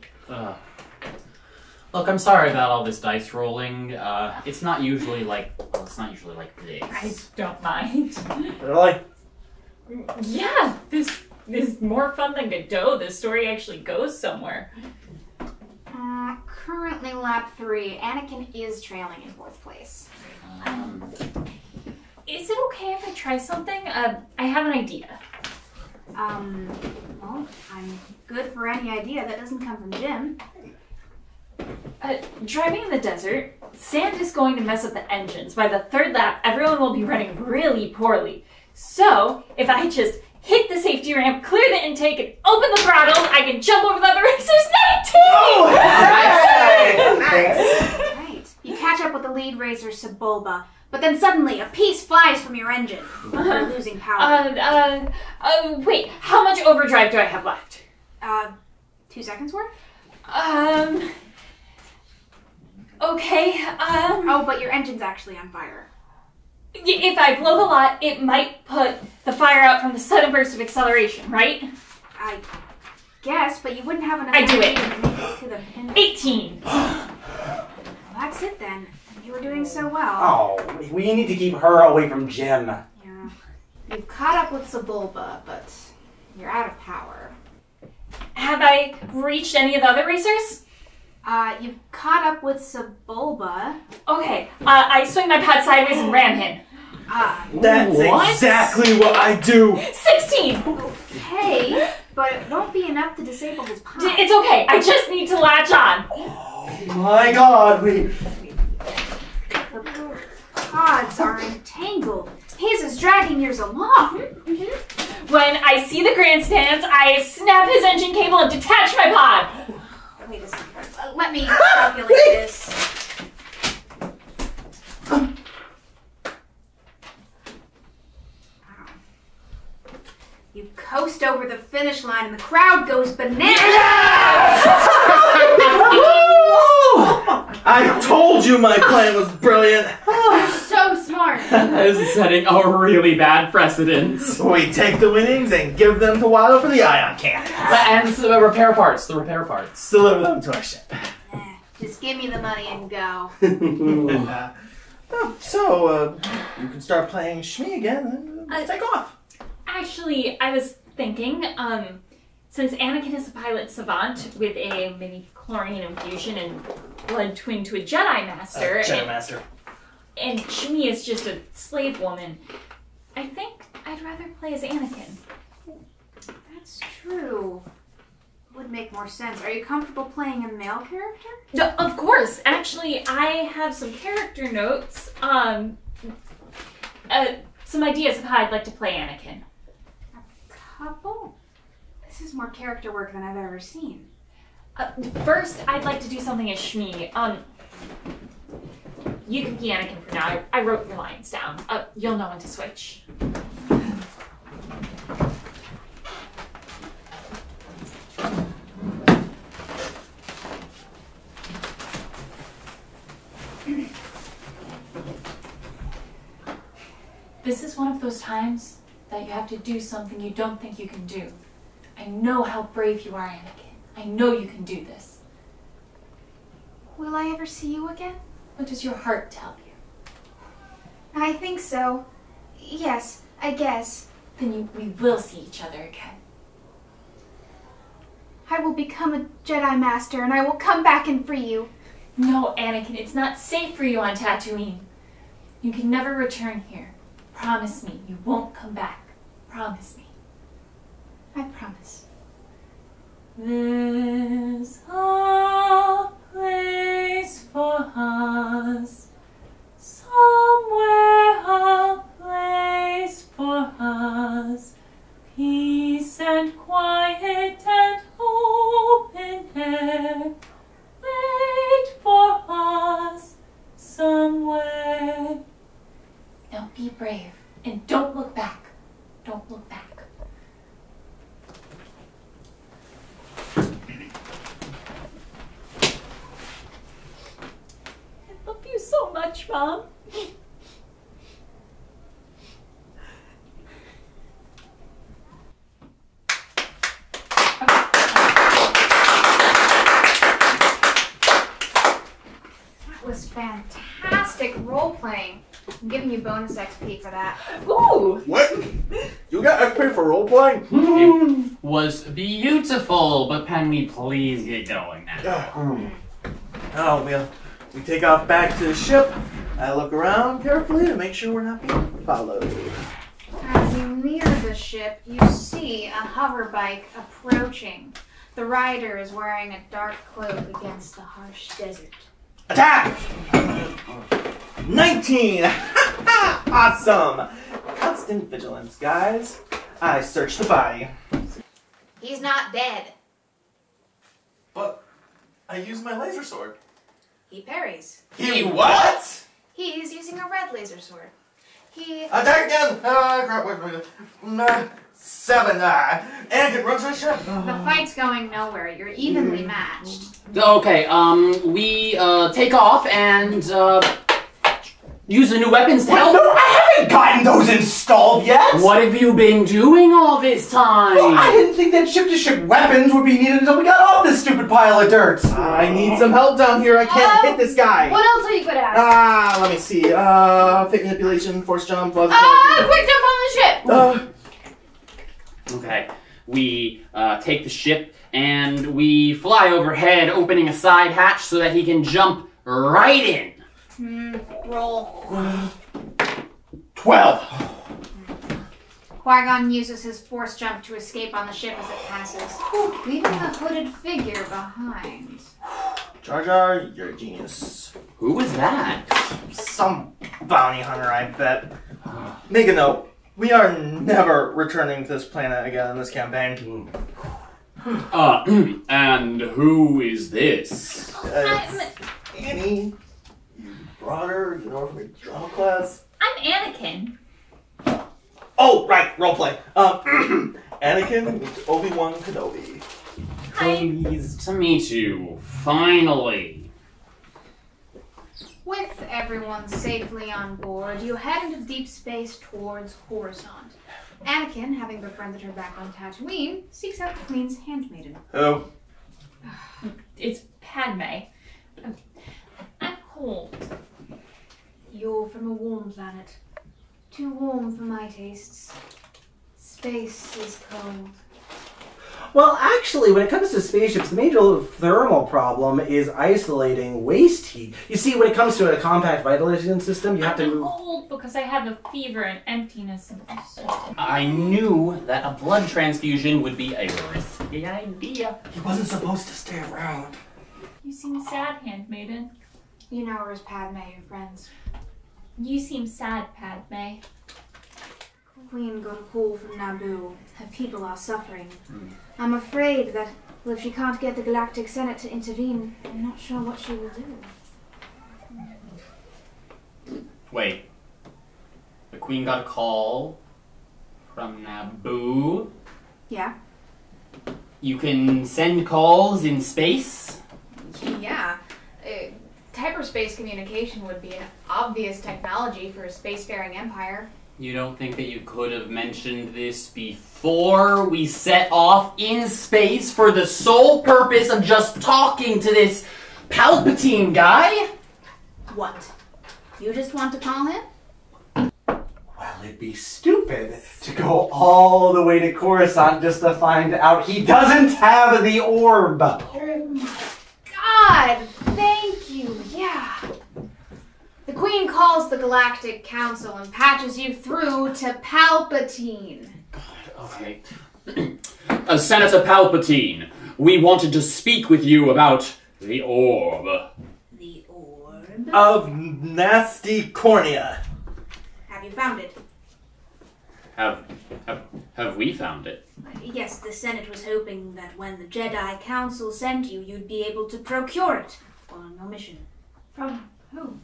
Look, I'm sorry about all this dice rolling. It's not usually like this. I don't mind. Really? Yeah, this is more fun than Godot. This story actually goes somewhere. Currently lap 3. Anakin is trailing in 4th place. Is it okay if I try something? I have an idea. Well, I'm good for any idea that doesn't come from Jim. Driving in the desert, sand is going to mess up the engines. By the 3rd lap, everyone will be running really poorly. So, if I just hit the safety ramp, clear the intake, and open the throttles, I can jump over the other racers 19! Right. You catch up with the lead racer, Sebulba, but then suddenly a piece flies from your engine. You're losing power. Wait, how much overdrive do I have left? 2 seconds worth? Okay, Oh, but your engine's actually on fire. If I blow the lot, it might put the fire out from the sudden burst of acceleration, right? I guess, but you wouldn't have enough I do it. energy to make it to the pin. 18! Well, that's it then. You were doing so well. Oh, we need to keep her away from Jim. Yeah. You've caught up with Sebulba, but you're out of power. Have I reached any of the other racers? You've caught up with Sebulba. Okay, I swing my pad sideways and ram him. That's exactly what I do. 16! Okay, but it won't be enough to disable his pod. It's okay, I just need to latch on. Oh my god, The pods are entangled. His is dragging yours along. When I see the grandstands, I snap his engine cable and detach my pod. Wait a second. Let me calculate this. coast over the finish line and the crowd goes bananas. I told you my plan was brilliant. So smart. This is setting a really bad precedent. We take the winnings and give them to Watto for the ion cannon. And so the repair parts. Deliver them to our ship. Just give me the money and go. So, you can start playing Shmi again and take off. Actually, I was thinking, since Anakin is a pilot savant with a mini chlorine infusion and blood twin to a Jedi Master, and Shmi is just a slave woman, I think I'd rather play as Anakin. That's true. Would make more sense. Are you comfortable playing a male character? No, of course. Actually, I have some character notes, some ideas of how I'd like to play Anakin. Couple? This is more character work than I've ever seen. First, I'd like to do something as Shmi. You can be Anakin for now. I wrote your lines down. You'll know when to switch. This is one of those times that you have to do something you don't think you can do. I know how brave you are, Anakin. I know you can do this. Will I ever see you again? What does your heart tell you? I think so. Yes, I guess. Then we will see each other again. I will become a Jedi Master and I will come back and free you. No, Anakin, it's not safe for you on Tatooine. You can never return here. Promise me you won't come back. Promise me. I promise. There's a place for us, somewhere a place for us, peace and quiet and open air, wait for us somewhere. Now be brave and don't look back. Don't look back. I love you so much, Mom. That was fantastic role-playing. I'm giving you bonus XP for that. Ooh! What? You got XP for roleplaying? It was beautiful, but can we please get going now? Oh, we take off back to the ship. I look around carefully to make sure we're not being followed. As you near the ship, you see a hover bike approaching. The rider is wearing a dark cloak against the harsh desert. Attack! 19! Awesome! Constant vigilance, guys. I search the body. He's not dead. But I used my laser sword. He parries. He what? He's using a red laser sword. He... Attack again! Crap, 7. Anakin, run to the ship. The fight's going nowhere. You're evenly matched. Okay, we take off and use the new weapons to help. No, I haven't gotten those installed yet! What have you been doing all this time? Well, I didn't think that ship-to-ship weapons would be needed until we got off this stupid pile of dirt. I need some help down here. I can't hit this guy. What else are you good at? Let me see. Fake manipulation, force jump, Quick jump on the ship! Okay, we take the ship and we fly overhead, opening a side hatch so that he can jump right in. Roll. 12. Qui-Gon uses his force jump to escape on the ship as it passes, leaving the hooded figure behind. Jar Jar, you're a genius. Who was that? Some bounty hunter, I bet. Make a note. We are never returning to this planet again in this campaign. And who is this? It's Annie. You brought her, you know, from your drama class. I'm Anakin. Oh, right, roleplay. Anakin meets Obi-Wan Kenobi. Pleased to meet you, finally. With everyone safely on board, you head into deep space towards Coruscant. Anakin, having befriended her back on Tatooine, seeks out the Queen's handmaiden. Who? It's Padme. I'm cold. You're from a warm planet. Too warm for my tastes. Space is cold. Well, actually, when it comes to spaceships, the major thermal problem is isolating waste heat. You see, when it comes to a compact vitalization system, you have to I'm move... cold because I have a fever and emptiness in my soul. I knew that a blood transfusion would be a risky idea. He wasn't supposed to stay around. You seem sad, handmaiden. You know her as Padme, your friends. You seem sad, Padme. Queen got a call from Naboo. Her people are suffering. I'm afraid that, well, if she can't get the Galactic Senate to intervene, I'm not sure what she will do. Wait. The Queen got a call from Naboo? Yeah? You can send calls in space? Yeah. Hyperspace communication would be an obvious technology for a spacefaring empire. You don't think that you could have mentioned this before we set off in space for the sole purpose of just talking to this Palpatine guy? What? You just want to call him? Well, it'd be stupid to go all the way to Coruscant just to find out he doesn't have the orb. Oh my God! Thank you, yeah. The Queen calls the Galactic Council and patches you through to Palpatine. Okay. Senator Palpatine, we wanted to speak with you about the orb. The orb? Of nasty cornea. Have you found it? Have we found it? Yes, the Senate was hoping that when the Jedi Council sent you, you'd be able to procure it on your mission. From who?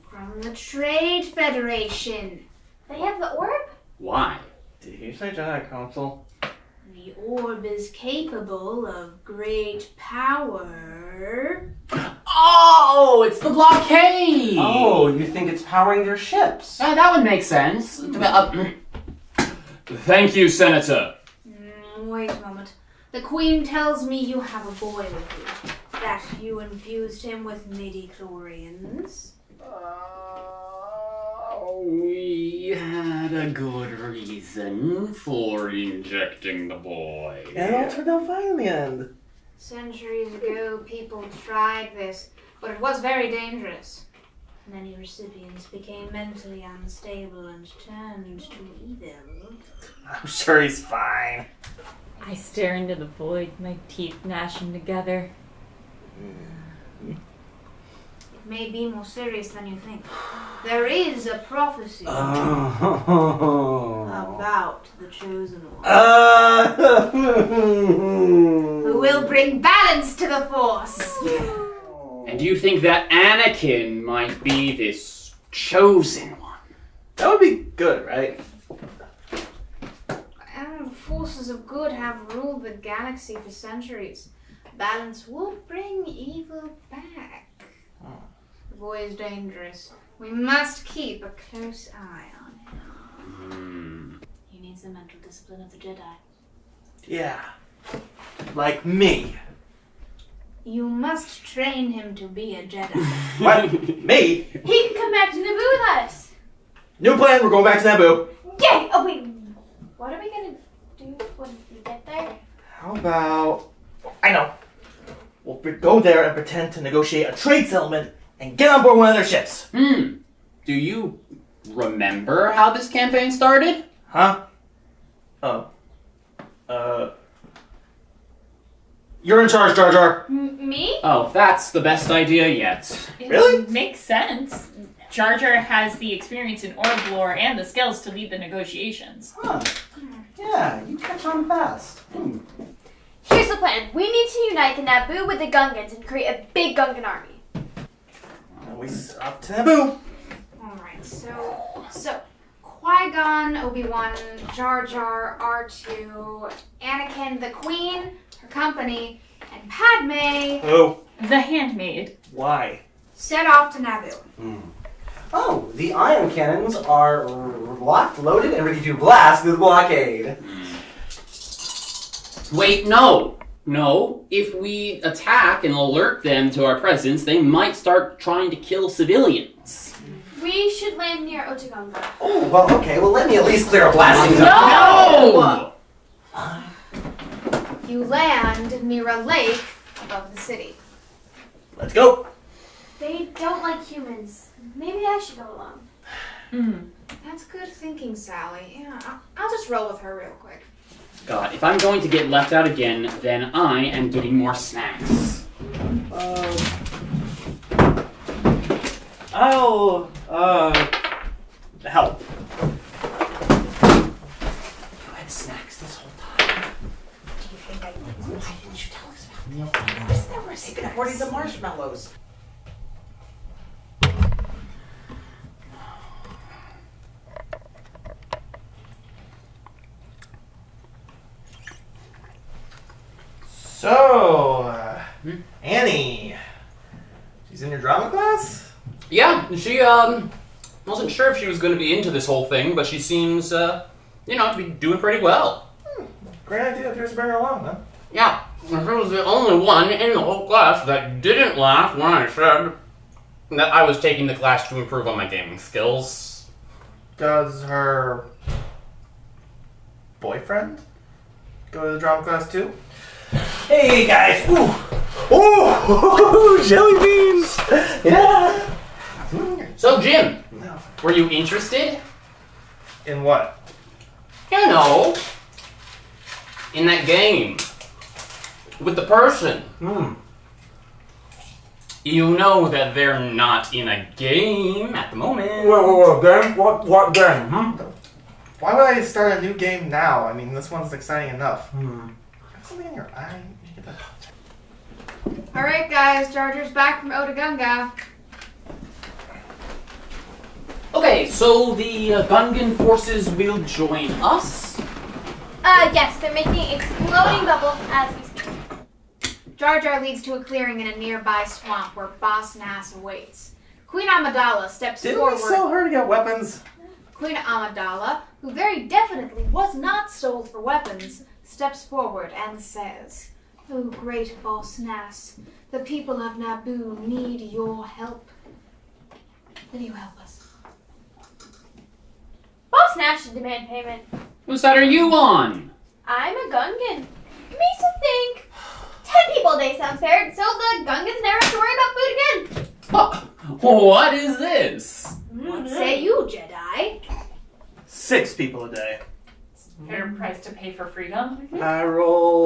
From the Trade Federation. They have the orb? Why? Did he say Jedi Council? The orb is capable of great power. Oh, it's the blockade! Oh, you think it's powering their ships? That would make sense. Thank you, Senator. Wait a moment. The Queen tells me you have a boy with you. That you infused him with midi-chlorians. We had a good reason for injecting the boy. And it all turned out fine in the end. Centuries ago, people tried this, but it was very dangerous. Many recipients became mentally unstable and turned to evil. I'm sure he's fine. I stare into the void, my teeth gnashing together. It may be more serious than you think. There is a prophecy about the Chosen One, who will bring balance to the Force. And you think that Anakin might be this chosen one? That would be good, right? And the forces of good have ruled the galaxy for centuries. Balance will bring evil back. The boy is dangerous. We must keep a close eye on him. He needs the mental discipline of the Jedi. Yeah. Like me. You must train him to be a Jedi. What? Me? He can come back to Naboo with us. New plan, we're going back to Naboo. Yay! Oh wait, what are we gonna do when we get there? How about... I know. We'll go there and pretend to negotiate a trade settlement and get on board one of their ships. Do you remember how this campaign started? Huh? You're in charge, Jar Jar. Me? Oh, that's the best idea yet. It Really? makes sense. Jar Jar has the experience in orb lore and the skills to lead the negotiations. Huh. Yeah, you catch on fast. Here's the plan. We need to unite the Naboo with the Gungans and create a big Gungan army. We off to Naboo. Alright, so Qui-Gon, Obi-Wan, Jar Jar, R2, Anakin, the Queen, her company, and Padme Oh, The handmaid. why? set off to Naboo. Oh, the ion cannons are locked, loaded, and ready to blast through the blockade. Wait, no. No. If we attack and alert them to our presence, they might start trying to kill civilians. We should land near Otagonga. Oh, well, okay. Well, let me at least clear a blasting zone. No! You land near a lake above the city. Let's go. They don't like humans. Maybe I should go along. That's good thinking, Sally. Yeah, I'll just roll with her real quick. God, if I'm going to get left out again, then I am getting more snacks. I'll, help. You had snacks this whole time. Do you think I did? Why didn't you tell us about this? There were They've been hoarding the marshmallows. So, Annie, she's in your drama class? Yeah, she, wasn't sure if she was going to be into this whole thing, but she seems, to be doing pretty well. Great idea if you were to bring her along, huh? Yeah, she was the only one in the whole class that didn't laugh when I said that I was taking the class to improve on my gaming skills. Does her boyfriend go to the drama class too? Hey, guys. Ooh. Oh, jelly beans! Yeah. So, Jim, were you interested? In what? You know, in that game with the person. You know that they're not in a game at the moment. Whoa, game? What game? Why would I start a new game now? I mean, this one's exciting enough. Got something in your eye? You get that- Alright, guys, Jar Jar's back from Otagonga. Okay, so the Gungan forces will join us. Yes, they're making exploding bubbles as we speak. Jar Jar leads to a clearing in a nearby swamp where Boss Nass awaits. Queen Amidala steps Didn't forward. we sell her to get weapons? Queen Amidala, who very definitely was not sold for weapons, steps forward and says, "Oh, great Boss Nass, the people of Naboo need your help. Will you help us?" Boss Nash should demand payment. Whose side are you on? I'm a Gungan. Give me some think. 10 people a day sounds fair, so the Gungans never have to worry about food again. What is this? What say you, Jedi? 6 people a day. Fair price to pay for freedom. I roll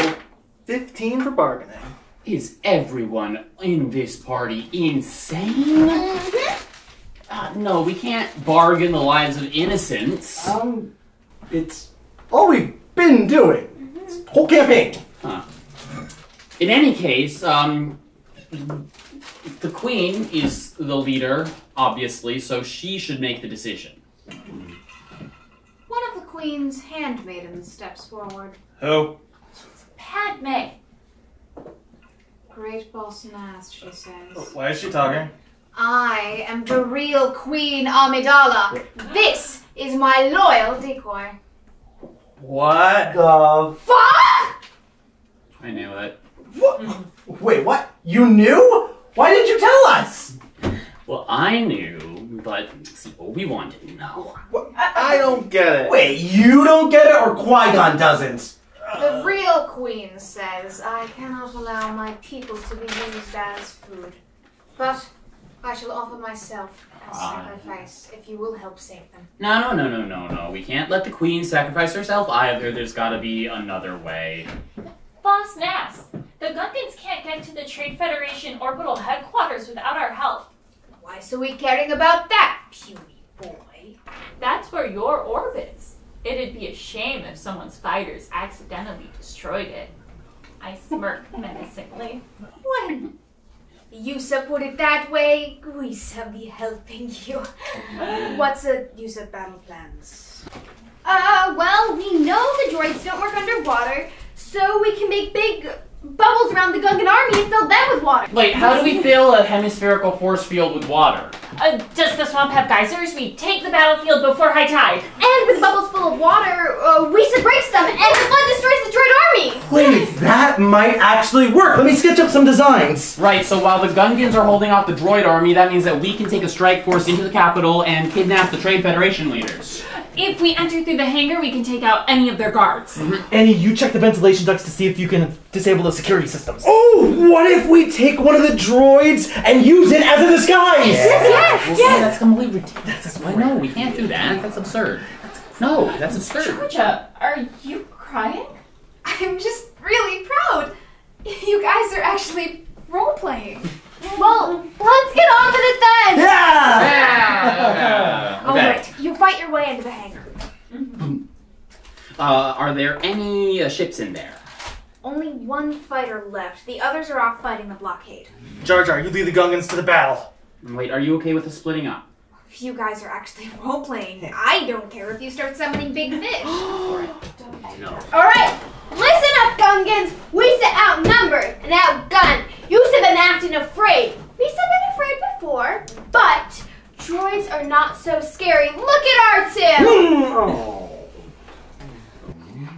15 for bargaining. Is everyone in this party insane? No, we can't bargain the lives of innocents. It's all we've been doing. This whole campaign. Huh. In any case, the Queen is the leader, obviously, so she should make the decision. One of the Queen's handmaidens steps forward. Who? Padme. Great Boss Nass, she says. Why is she talking? I am the real Queen Amidala. This is my loyal decoy. What? The Fuck! I knew it. what? Wait, what? You knew? Why didn't you tell us? Well, I knew, but see, Obi-Wan didn't know. I don't get it. Wait, you don't get it, or Qui-Gon doesn't? The real Queen says I cannot allow my people to be used as food. But I shall offer myself as sacrifice if you will help save them. No. We can't let the Queen sacrifice herself either. There's gotta be another way. Boss Nass, the Gungans can't get to the Trade Federation orbital headquarters without our help. Why so we caring about that, puny boy? That's where your orb is. It'd be a shame if someone's fighters accidentally destroyed it. I smirk menacingly. Yusa put it that way. We shall be helping you. What's a Yusa battle plans? Well, we know the droids don't work underwater, so we can make big bubbles around the Gungan army and fill them with water. Wait, how do we fill a hemispherical force field with water? Does the swamp have geysers? We take the battlefield before high tide. And with bubbles full of water, Yusa breaks them and the flood destroys the droid army. Wait, that might actually work. Let me sketch up some designs. Right, so while the Gungans are holding off the droid army, that means that we can take a strike force into the capital and kidnap the Trade Federation leaders. If we enter through the hangar, we can take out any of their guards. Annie, you check the ventilation ducts to see if you can disable the security systems. Oh, what if we take one of the droids and use it as a disguise? Yes. That's completely ridiculous. No, we can't do that. That's absurd. No, that's absurd. Georgia, are you crying? I'm just really proud. You guys are actually role-playing. Well, let's get on with it then. Yeah! All right, you fight your way into the hangar. Are there any ships in there? Only one fighter left. The others are off fighting the blockade. Jar Jar, you lead the Gungans to the battle. Wait, are you okay with the splitting up? If you guys are actually role-playing, I don't care if you start summoning big fish. No. All right, listen up, Gungans. We've outnumbered and outgunned. You've been acting afraid. We've been afraid before, but droids are not so scary. Look at R2.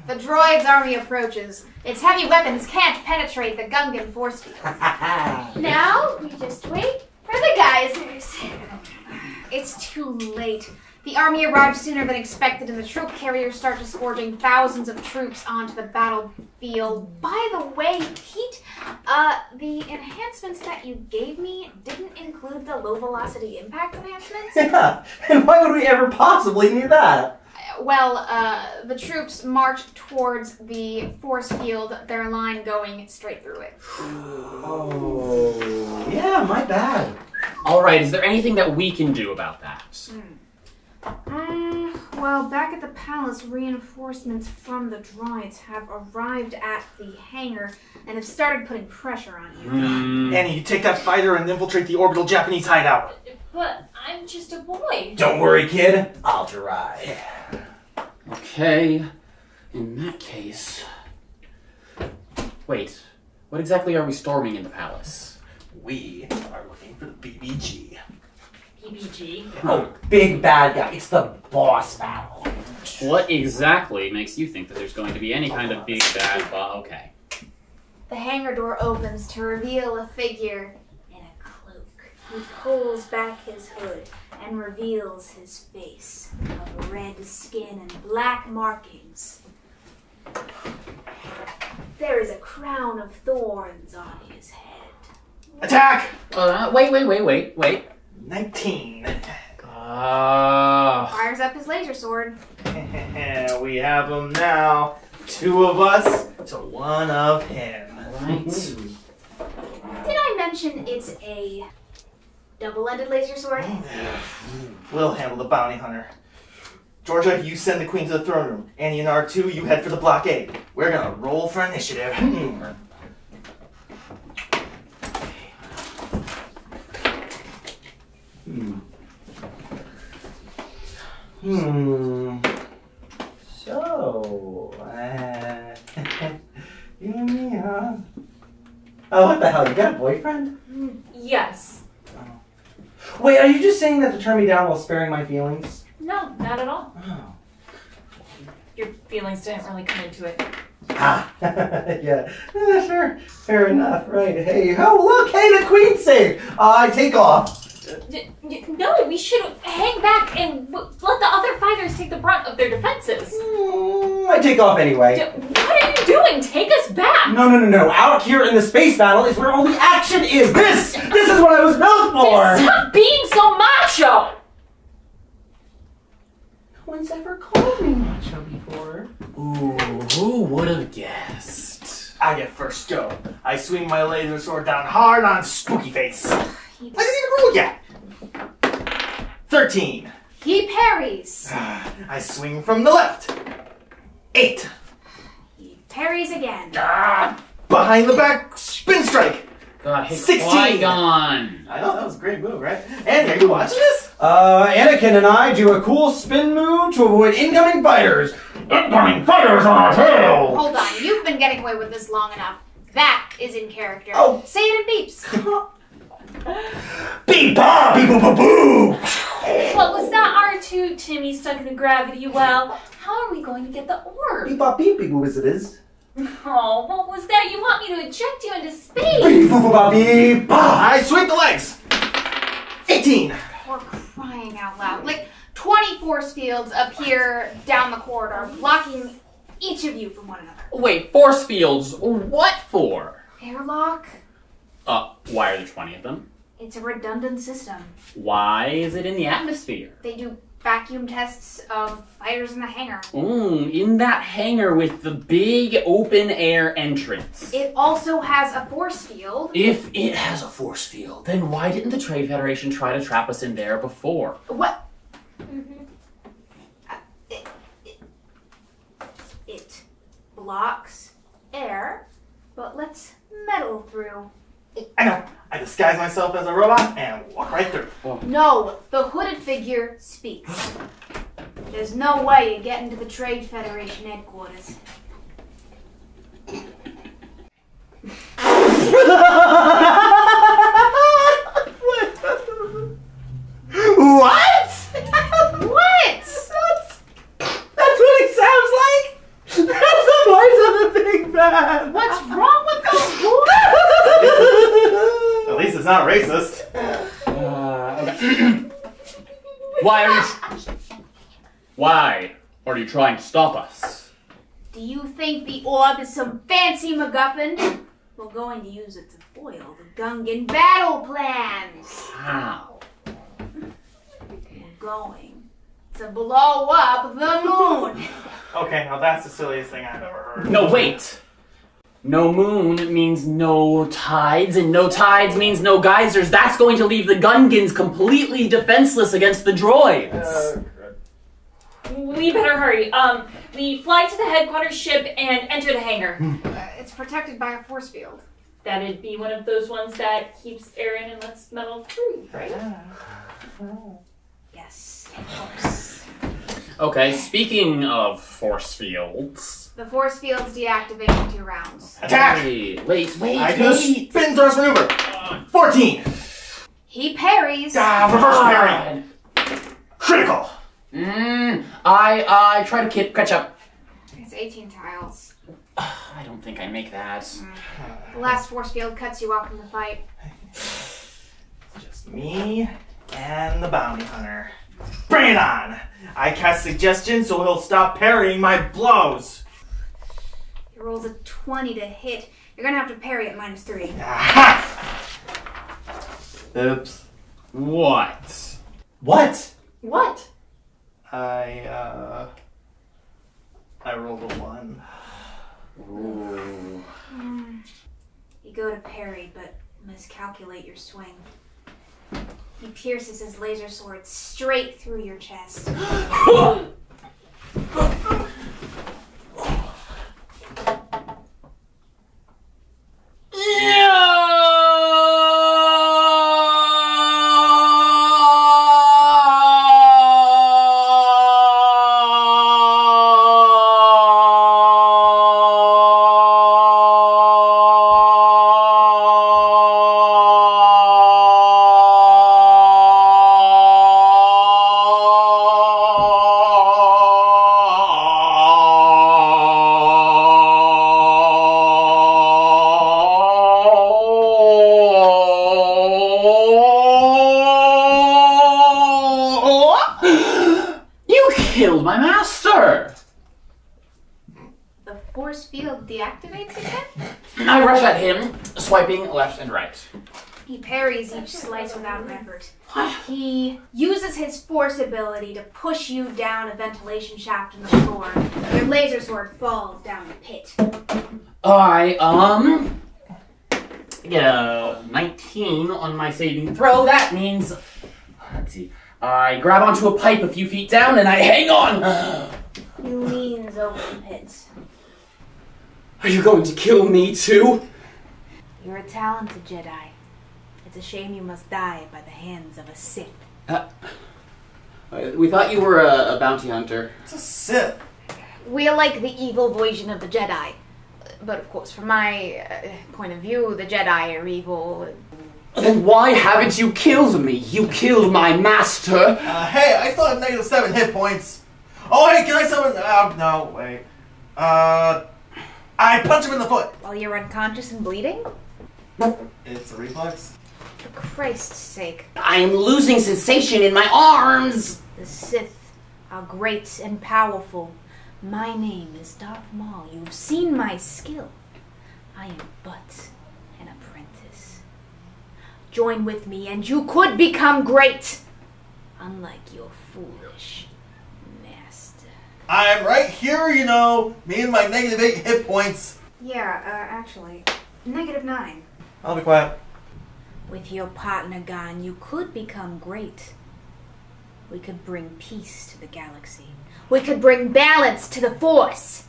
The droids' army approaches. Its heavy weapons can't penetrate the Gungan force field. Now we just wait for the geysers. It's too late. The army arrived sooner than expected, and the troop carriers start disgorging thousands of troops onto the battlefield. By the way, Pete, the enhancements that you gave me didn't include the low-velocity impact enhancements? Yeah, and why would we ever possibly need that? Well, the troops marched towards the force field, their line going straight through it. Oh, yeah, my bad. Alright, is there anything that we can do about that? Well, back at the palace, reinforcements from the droids have arrived at the hangar and have started putting pressure on you. Annie, you take that fighter and infiltrate the orbital Japanese hideout. But I'm just a boy. Don't worry, kid. I'll drive. Okay, in that case... Wait, what exactly are we storming in the palace? We are looking for the BBG. PPG. Oh, big bad guy. It's the boss battle. What exactly makes you think that there's going to be any kind of big bad... okay. The hangar door opens to reveal a figure in a cloak. He pulls back his hood and reveals his face of red skin and black markings. There is a crown of thorns on his head. Attack! Wait. 19. Fires up his laser sword. We have him now. 2 of us to 1 of him. Right. Did I mention it's a double-ended laser sword? We'll handle the bounty hunter. Georgia, you send the queen to the throne room. Annie and R2, you head for the blockade. We're gonna roll for initiative. So, you and me, huh? Oh, what the hell? You got a boyfriend? Yes. Wait, are you just saying that to turn me down while sparing my feelings? No, not at all. Oh. Your feelings didn't really come into it. Ah, yeah. Sure. Fair enough, right. Hey, oh, look, hey, the queen saved. I take off. No, we should hang back and let the other fighters take the brunt of their defenses. I take off anyway. What are you doing? Take us back! No. Out here in the space battle is where all the action is. This is what I was built for. Stop being so macho! No one's ever called me macho before. Ooh, who would have guessed? I get first go. I swing my laser sword down hard on Spooky Face. I didn't even roll yet. 13. He parries. I swing from the left. 8. He parries again. Behind the back, spin strike. God, hey, 16. Qui-Gon. I know, that was a great move, right? Andy, are you watching this? Anakin and I do a cool spin move to avoid incoming fighters. Incoming fighters on our tail! Hold on, you've been getting away with this long enough. That is in character. Oh. Say it in beeps. Beep bop, beep boop boop boo! What was that, R2? Timmy stuck in the gravity well. How are we going to get the orb? Beep bop beep beep boop as it is. Oh, what was that? You want me to eject you into space? Beep boop boop beep bop. I sweep the legs. 18. We're crying out loud. Like 20 force fields appear down the corridor, blocking each of you from one another. Wait, force fields? What for? Airlock? Why are there 20 of them? It's a redundant system. Why is it in the atmosphere? They do vacuum tests of fighters in the hangar. In that hangar with the big open air entrance. It also has a force field. If it has a force field, then why didn't the Trade Federation try to trap us in there before? What? It blocks air, but lets metal through. I know. I disguise myself as a robot and walk right through. No, the hooded figure speaks. There's no way to get into the Trade Federation headquarters. What? What? That's what he sounds like? That's the voice of the big man. What's wrong with those boys? At least it's not racist. Okay. Why are you trying to stop us? Do you think the orb is some fancy MacGuffin? We're going to use it to foil the Gungan battle plans. How? We're going to blow up the moon. Okay, now that's the silliest thing I've ever heard. No, wait! No moon means no tides, and no tides means no geysers. That's going to leave the Gungans completely defenseless against the droids. We better hurry. We fly to the headquarters ship and enter the hangar. It's protected by a force field. That'd be one of those ones that keeps air in and lets metal through, right? Yes, of course. Okay, speaking of force fields... The force fields deactivate in 2 rounds. Attack! Wait. I do a spin thrust maneuver. 14. He parries. Reverse parry. Critical. I try to catch up. It's 18 tiles. I don't think I make that. The last force field cuts you off from the fight. Just me and the bounty hunter. Bring it on! I cast suggestion so he'll stop parrying my blows. He rolls a 20 to hit. You're gonna have to parry at -3. Aha! Oops. What? What? What? I rolled a 1. Ooh. You go to parry, but miscalculate your swing. He pierces his laser sword straight through your chest. Killed my master! The force field deactivates again? I rush at him, swiping left and right. He parries each slice without an effort. He uses his force ability to push you down a ventilation shaft in the floor. Your laser sword falls down the pit. I get a 19 on my saving throw. That means, let's see, I grab onto a pipe a few feet down and I hang on. He leans over the pit. Are you going to kill me too? You're a talented Jedi. It's a shame you must die by the hands of a Sith. We thought you were a bounty hunter. It's a Sith. We're like the evil version of the Jedi. But of course, from my point of view, the Jedi are evil. Then why haven't you killed me? You killed my master! Hey, I still have -7 hit points. Oh, hey, can I summon... no, wait. I punch him in the foot. While you're unconscious and bleeding? It's a reflex. For Christ's sake. I am losing sensation in my arms! The Sith are great and powerful. My name is Darth Maul. You've seen my skill. I am but an apprentice. Join with me and you could become great. Unlike your foolish master. I'm right here, you know. Me and my -8 hit points. Yeah, actually, -9. I'll be quiet. With your partner gone, you could become great. We could bring peace to the galaxy. We could bring balance to the Force.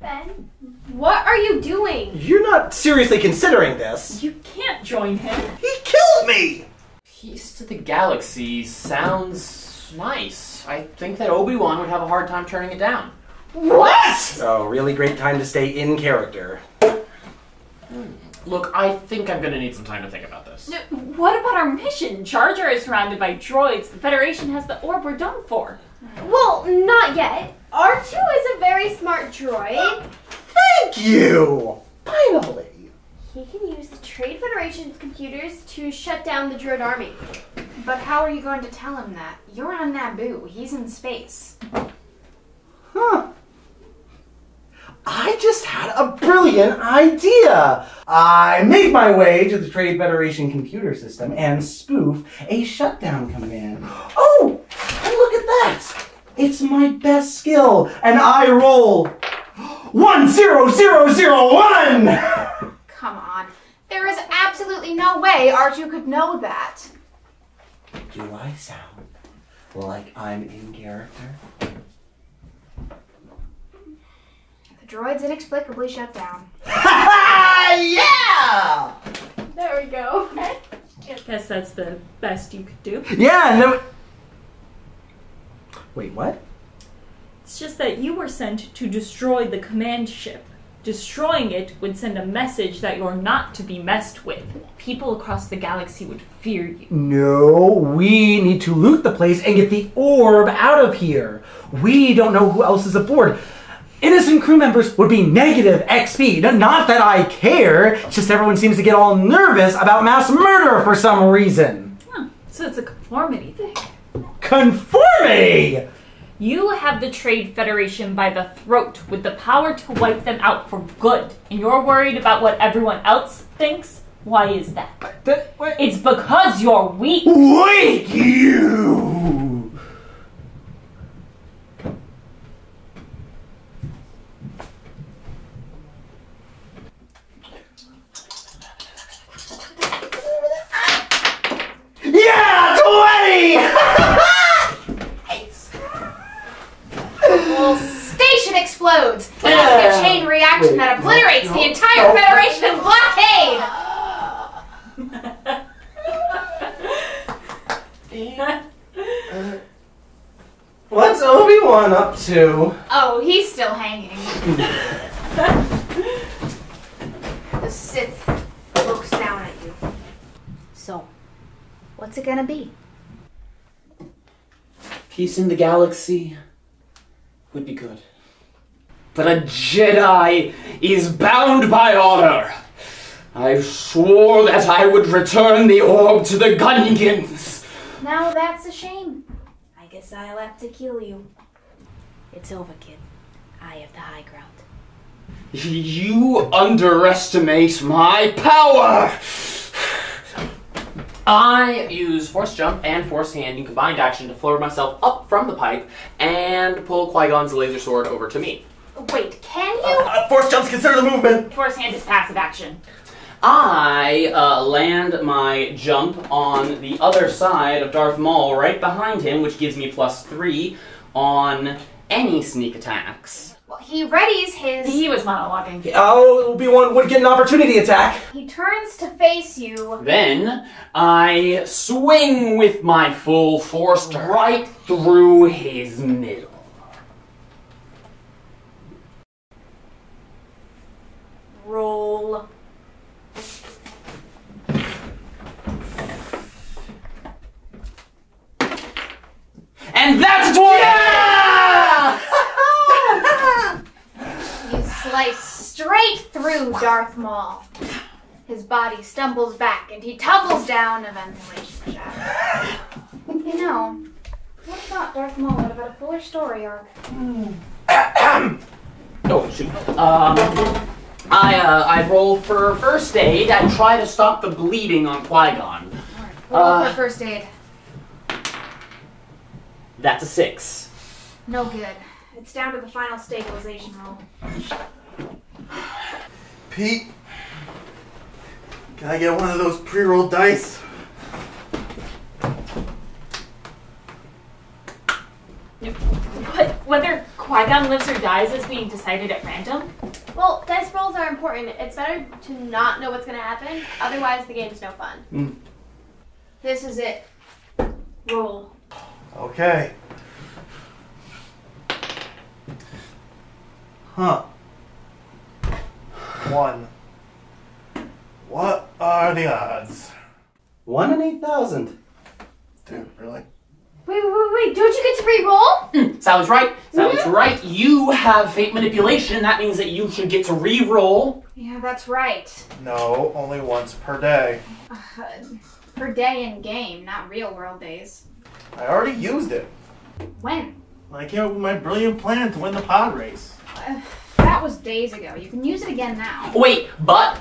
Ben, what are you doing? You're not seriously considering this. You can't join him. He killed me! Peace to the galaxy sounds nice. I think that Obi-Wan would have a hard time turning it down. What? Oh, really great time to stay in character. Look, I think I'm gonna need some time to think about this. No, what about our mission? Jar Jar is surrounded by droids. The Federation has the orb we're done for. Well, not yet. R2 is a very smart droid. Thank you! Finally! He can use the Trade Federation's computers to shut down the droid army. But how are you going to tell him that? You're on Naboo. He's in space. Huh. I just had a brilliant idea! I make my way to the Trade Federation computer system and spoof a shutdown command. Oh! And look at that! It's my best skill, and I roll 10001! Come on. There is absolutely no way R2 could know that. Do I sound like I'm in character? The droids inexplicably shut down. Yeah! There we go. I guess that's the best you could do. Yeah, no... Wait, what? It's just that you were sent to destroy the command ship. Destroying it would send a message that you're not to be messed with. People across the galaxy would fear you. No, we need to loot the place and get the orb out of here. We don't know who else is aboard. Innocent crew members would be negative XP. Not that I care, it's just everyone seems to get all nervous about mass murder for some reason. Huh, so it's a conformity thing. Conformity! You have the Trade Federation by the throat with the power to wipe them out for good. And you're worried about what everyone else thinks? Why is that? It's because you're weak. Weak, you! Yeah, 20! Well, station explodes! It has a chain reaction that obliterates the entire Federation blockade! What's Obi-Wan up to? Oh, he's still hanging. The Sith looks down at you. So, what's it gonna be? Peace in the galaxy would be good. But a Jedi is bound by honor. I swore that I would return the orb to the Gungans. Now that's a shame. I guess I'll have to kill you. It's over, kid. I have the high ground. You underestimate my power! I use Force Jump and Force Hand in combined action to float myself up from the pipe and pull Qui-Gon's laser sword over to me. Wait, can you? Force Jump's considered a movement. Force Hand is passive action. I land my jump on the other side of Darth Maul right behind him, which gives me +3 on any sneak attacks. Well, he readies his... He was monologuing. Oh, Obi-Wan would get an opportunity attack. He turns to face you. Then I swing with my full force right through his middle. Roll. And that's 20! You slice straight through Darth Maul. His body stumbles back and he tumbles down a ventilation shaft. You know, I thought Darth Maul would have had a fuller story arc. Oh, shoot. I roll for first aid and try to stop the bleeding on Qui-Gon. Roll for first aid. That's a 6. No good. It's down to the final stabilization roll. Pete, can I get one of those pre-rolled dice? Whether Qui-Gon lives or dies is being decided at random? Well, dice rolls are important. It's better to not know what's going to happen. Otherwise, the game's no fun. This is it. Roll. Okay. Huh. 1. What are the odds? 1 in 8,000. Dude, really? Wait. Don't you get to re-roll? Sounds right. Sounds right. You have fate manipulation. That means that you should get to re-roll. Yeah, that's right. No, only once per day. Per day in game, not real world days. I already used it. When? When I came up with my brilliant plan to win the pod race. That was days ago. You can use it again now. Wait, but,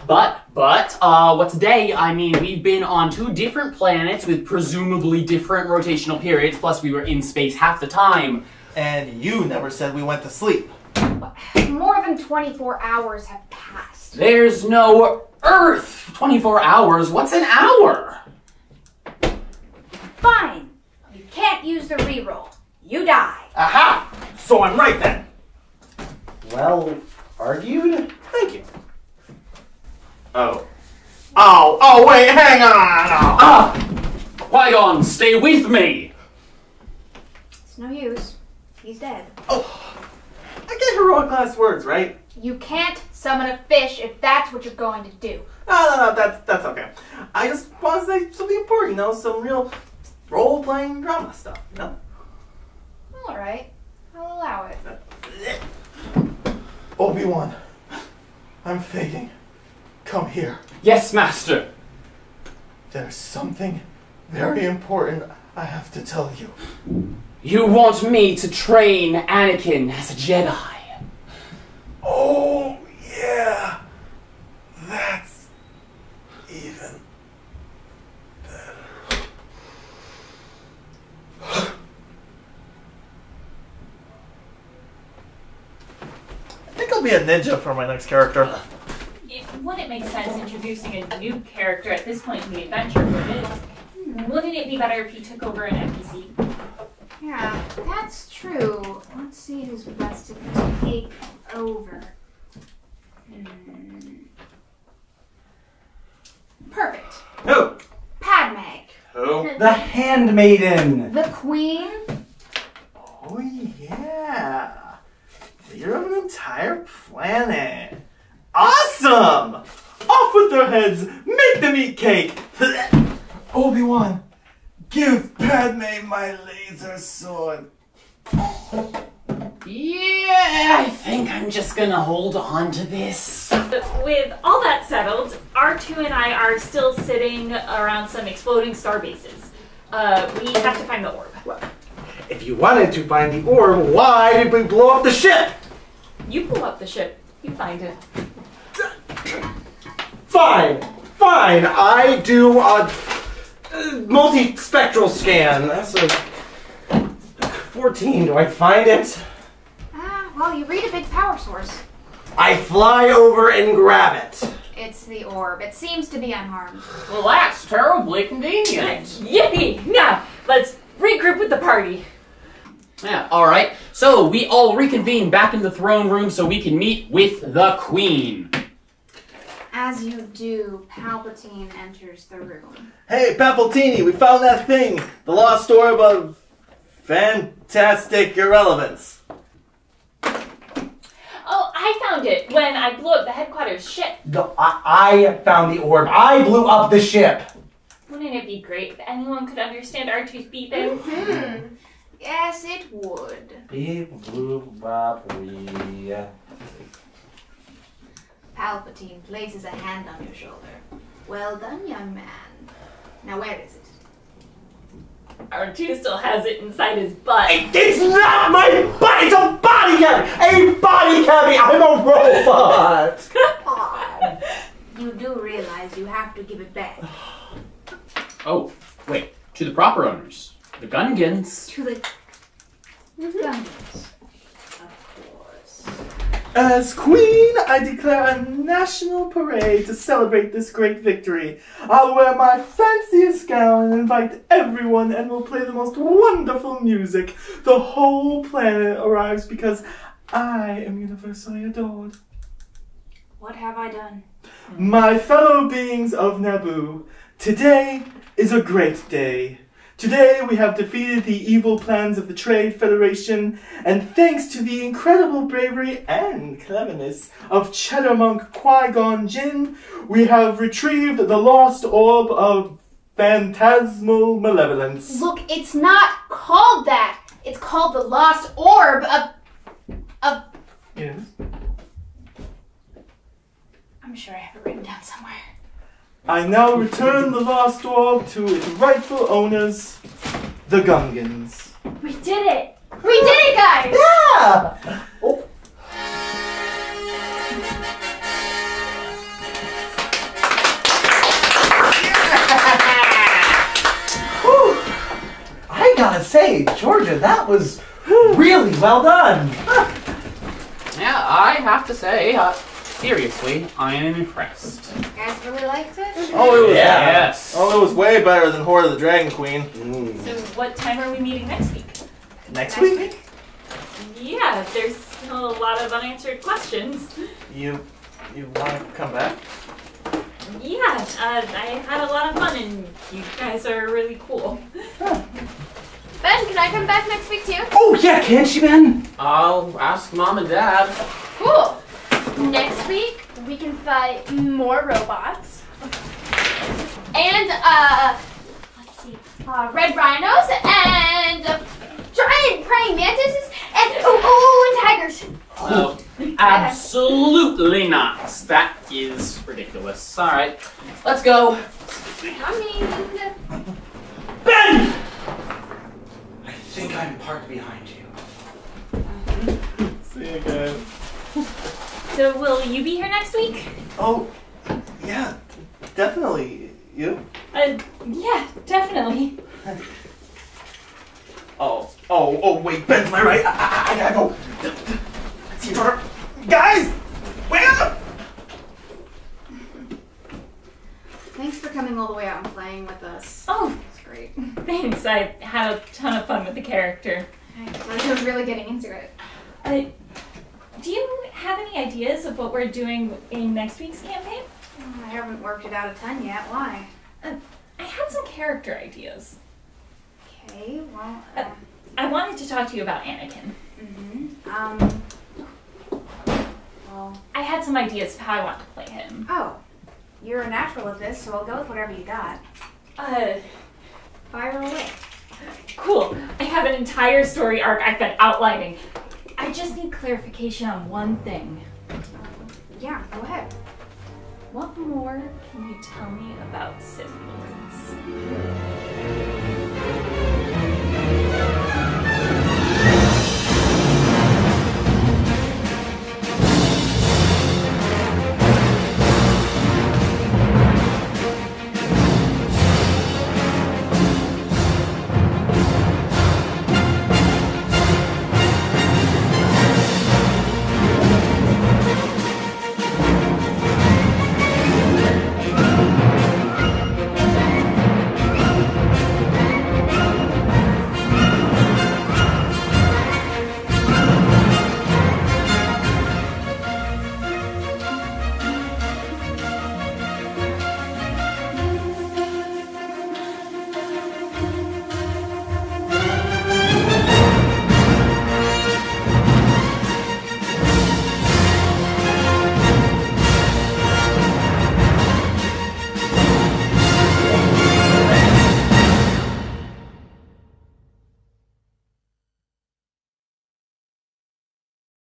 what's a day? I mean, we've been on 2 different planets with presumably different rotational periods, plus we were in space half the time. And you never said we went to sleep. More than 24 hours have passed. There's no Earth! 24 hours? What's an hour? Fine. You can't use the reroll. You die. Aha! So I'm right then. Well argued? Thank you. Oh, wait, hang on! Qui-Gon, stay with me! It's no use. He's dead. Oh, I get heroic last words, right? You can't summon a fish if that's what you're going to do. No, that's okay. I just want to say something important, some real role-playing drama stuff, Alright. I'll allow it. Obi-Wan, I'm faking. Come here. Yes, Master. There's something very important I have to tell you. You want me to train Anakin as a Jedi? Oh, yeah. That's even better. I think I'll be a ninja for my next character. It wouldn't make sense introducing a new character at this point in the adventure, would it? Wouldn't it be better if you took over an NPC? Yeah, that's true. Let's see who's best to take over. Perfect. Who? Padme. Who? The Handmaiden. The Queen. Oh, yeah. Leader of an entire planet. Awesome! Off with their heads! Make them eat cake! Obi-Wan, give Padme my laser sword. Yeah, I think I'm just gonna hold on to this. With all that settled, R2 and I are still sitting around some exploding star bases. We have to find the orb. If you wanted to find the orb, why did we blow up the ship? You pull up the ship. You find it. Fine. I do a multi-spectral scan. That's a 14. Do I find it? Well, you read a big power source. I fly over and grab it. It's the orb. It seems to be unharmed. Well, that's terribly convenient. Yippee! Now, let's regroup with the party. Yeah, alright. So So, we all reconvene back in the throne room so we can meet with the Queen. As you do, Palpatine enters the room. Hey, Palpatine, we found that thing! The lost orb of fantastic irrelevance. Oh, I found it when I blew up the headquarters ship. No, I found the orb. I blew up the ship. Wouldn't it be great if anyone could understand R2's beeping? Yes, it would. Beep, bloop, bop, wee. Palpatine places a hand on your shoulder. Well done, young man. Now where is it? R2 still has it inside his butt. It's not my body. It's a body cavity. A body cavity. I'm a robot. You do realize you have to give it back. Oh, wait. To the proper owners. The Gungans. To the Gungans. Of course. As Queen, I declare a national parade to celebrate this great victory. I'll wear my fanciest gown and invite everyone, and we'll play the most wonderful music. The whole planet arrives because I am universally adored. What have I done? My fellow beings of Naboo, today is a great day. Today we have defeated the evil plans of the Trade Federation, and thanks to the incredible bravery and cleverness of Cheddar Monk Qui-Gon Jinn, we have retrieved the lost orb of phantasmal malevolence. Look, it's not called that. It's called the lost orb of... Yes? I'm sure I have it written down somewhere. I now return the lost orb to its rightful owners, the Gungans. We did it! We did it, guys! Yeah. Oh. Whew. I gotta say, Georgia, that was really well done. Yeah, I have to say, seriously, I am impressed. You guys really liked it? Oh, it was Yes. Oh, it was way better than Horror of the Dragon Queen. So what time are we meeting next week? Next week? Yeah, there's still a lot of unanswered questions. You want to come back? Yeah, I had a lot of fun and you guys are really cool. Ben, can I come back next week too? Oh yeah, can she, Ben? I'll ask Mom and Dad. Cool. Next week we can fight more robots. And let's see, red rhinos and giant praying mantises and and tigers. Absolutely not. That is ridiculous. All right, let's go. Coming. Ben! I think I'm parked behind you. See you guys. So will you be here next week? Oh, yeah, definitely. You? Yeah, definitely. Oh, wait, Ben's my right. I gotta go. See you, Jordan. Guys, wait up! Thanks for coming all the way out and playing with us. Oh, It's great. thanks. I had a ton of fun with the character. I was really getting into it. Do you have any ideas of what we're doing in next week's campaign? I haven't worked it out a ton yet. Why? I had some character ideas. Okay, well... I wanted to talk to you about Anakin. Well... I had some ideas of how I want to play him. Oh, you're a natural at this, so I'll go with whatever you got. Fire away. Cool. I have an entire story arc I've been outlining. I just need clarification on one thing. Yeah, go ahead. What more can you tell me about Sith Lords?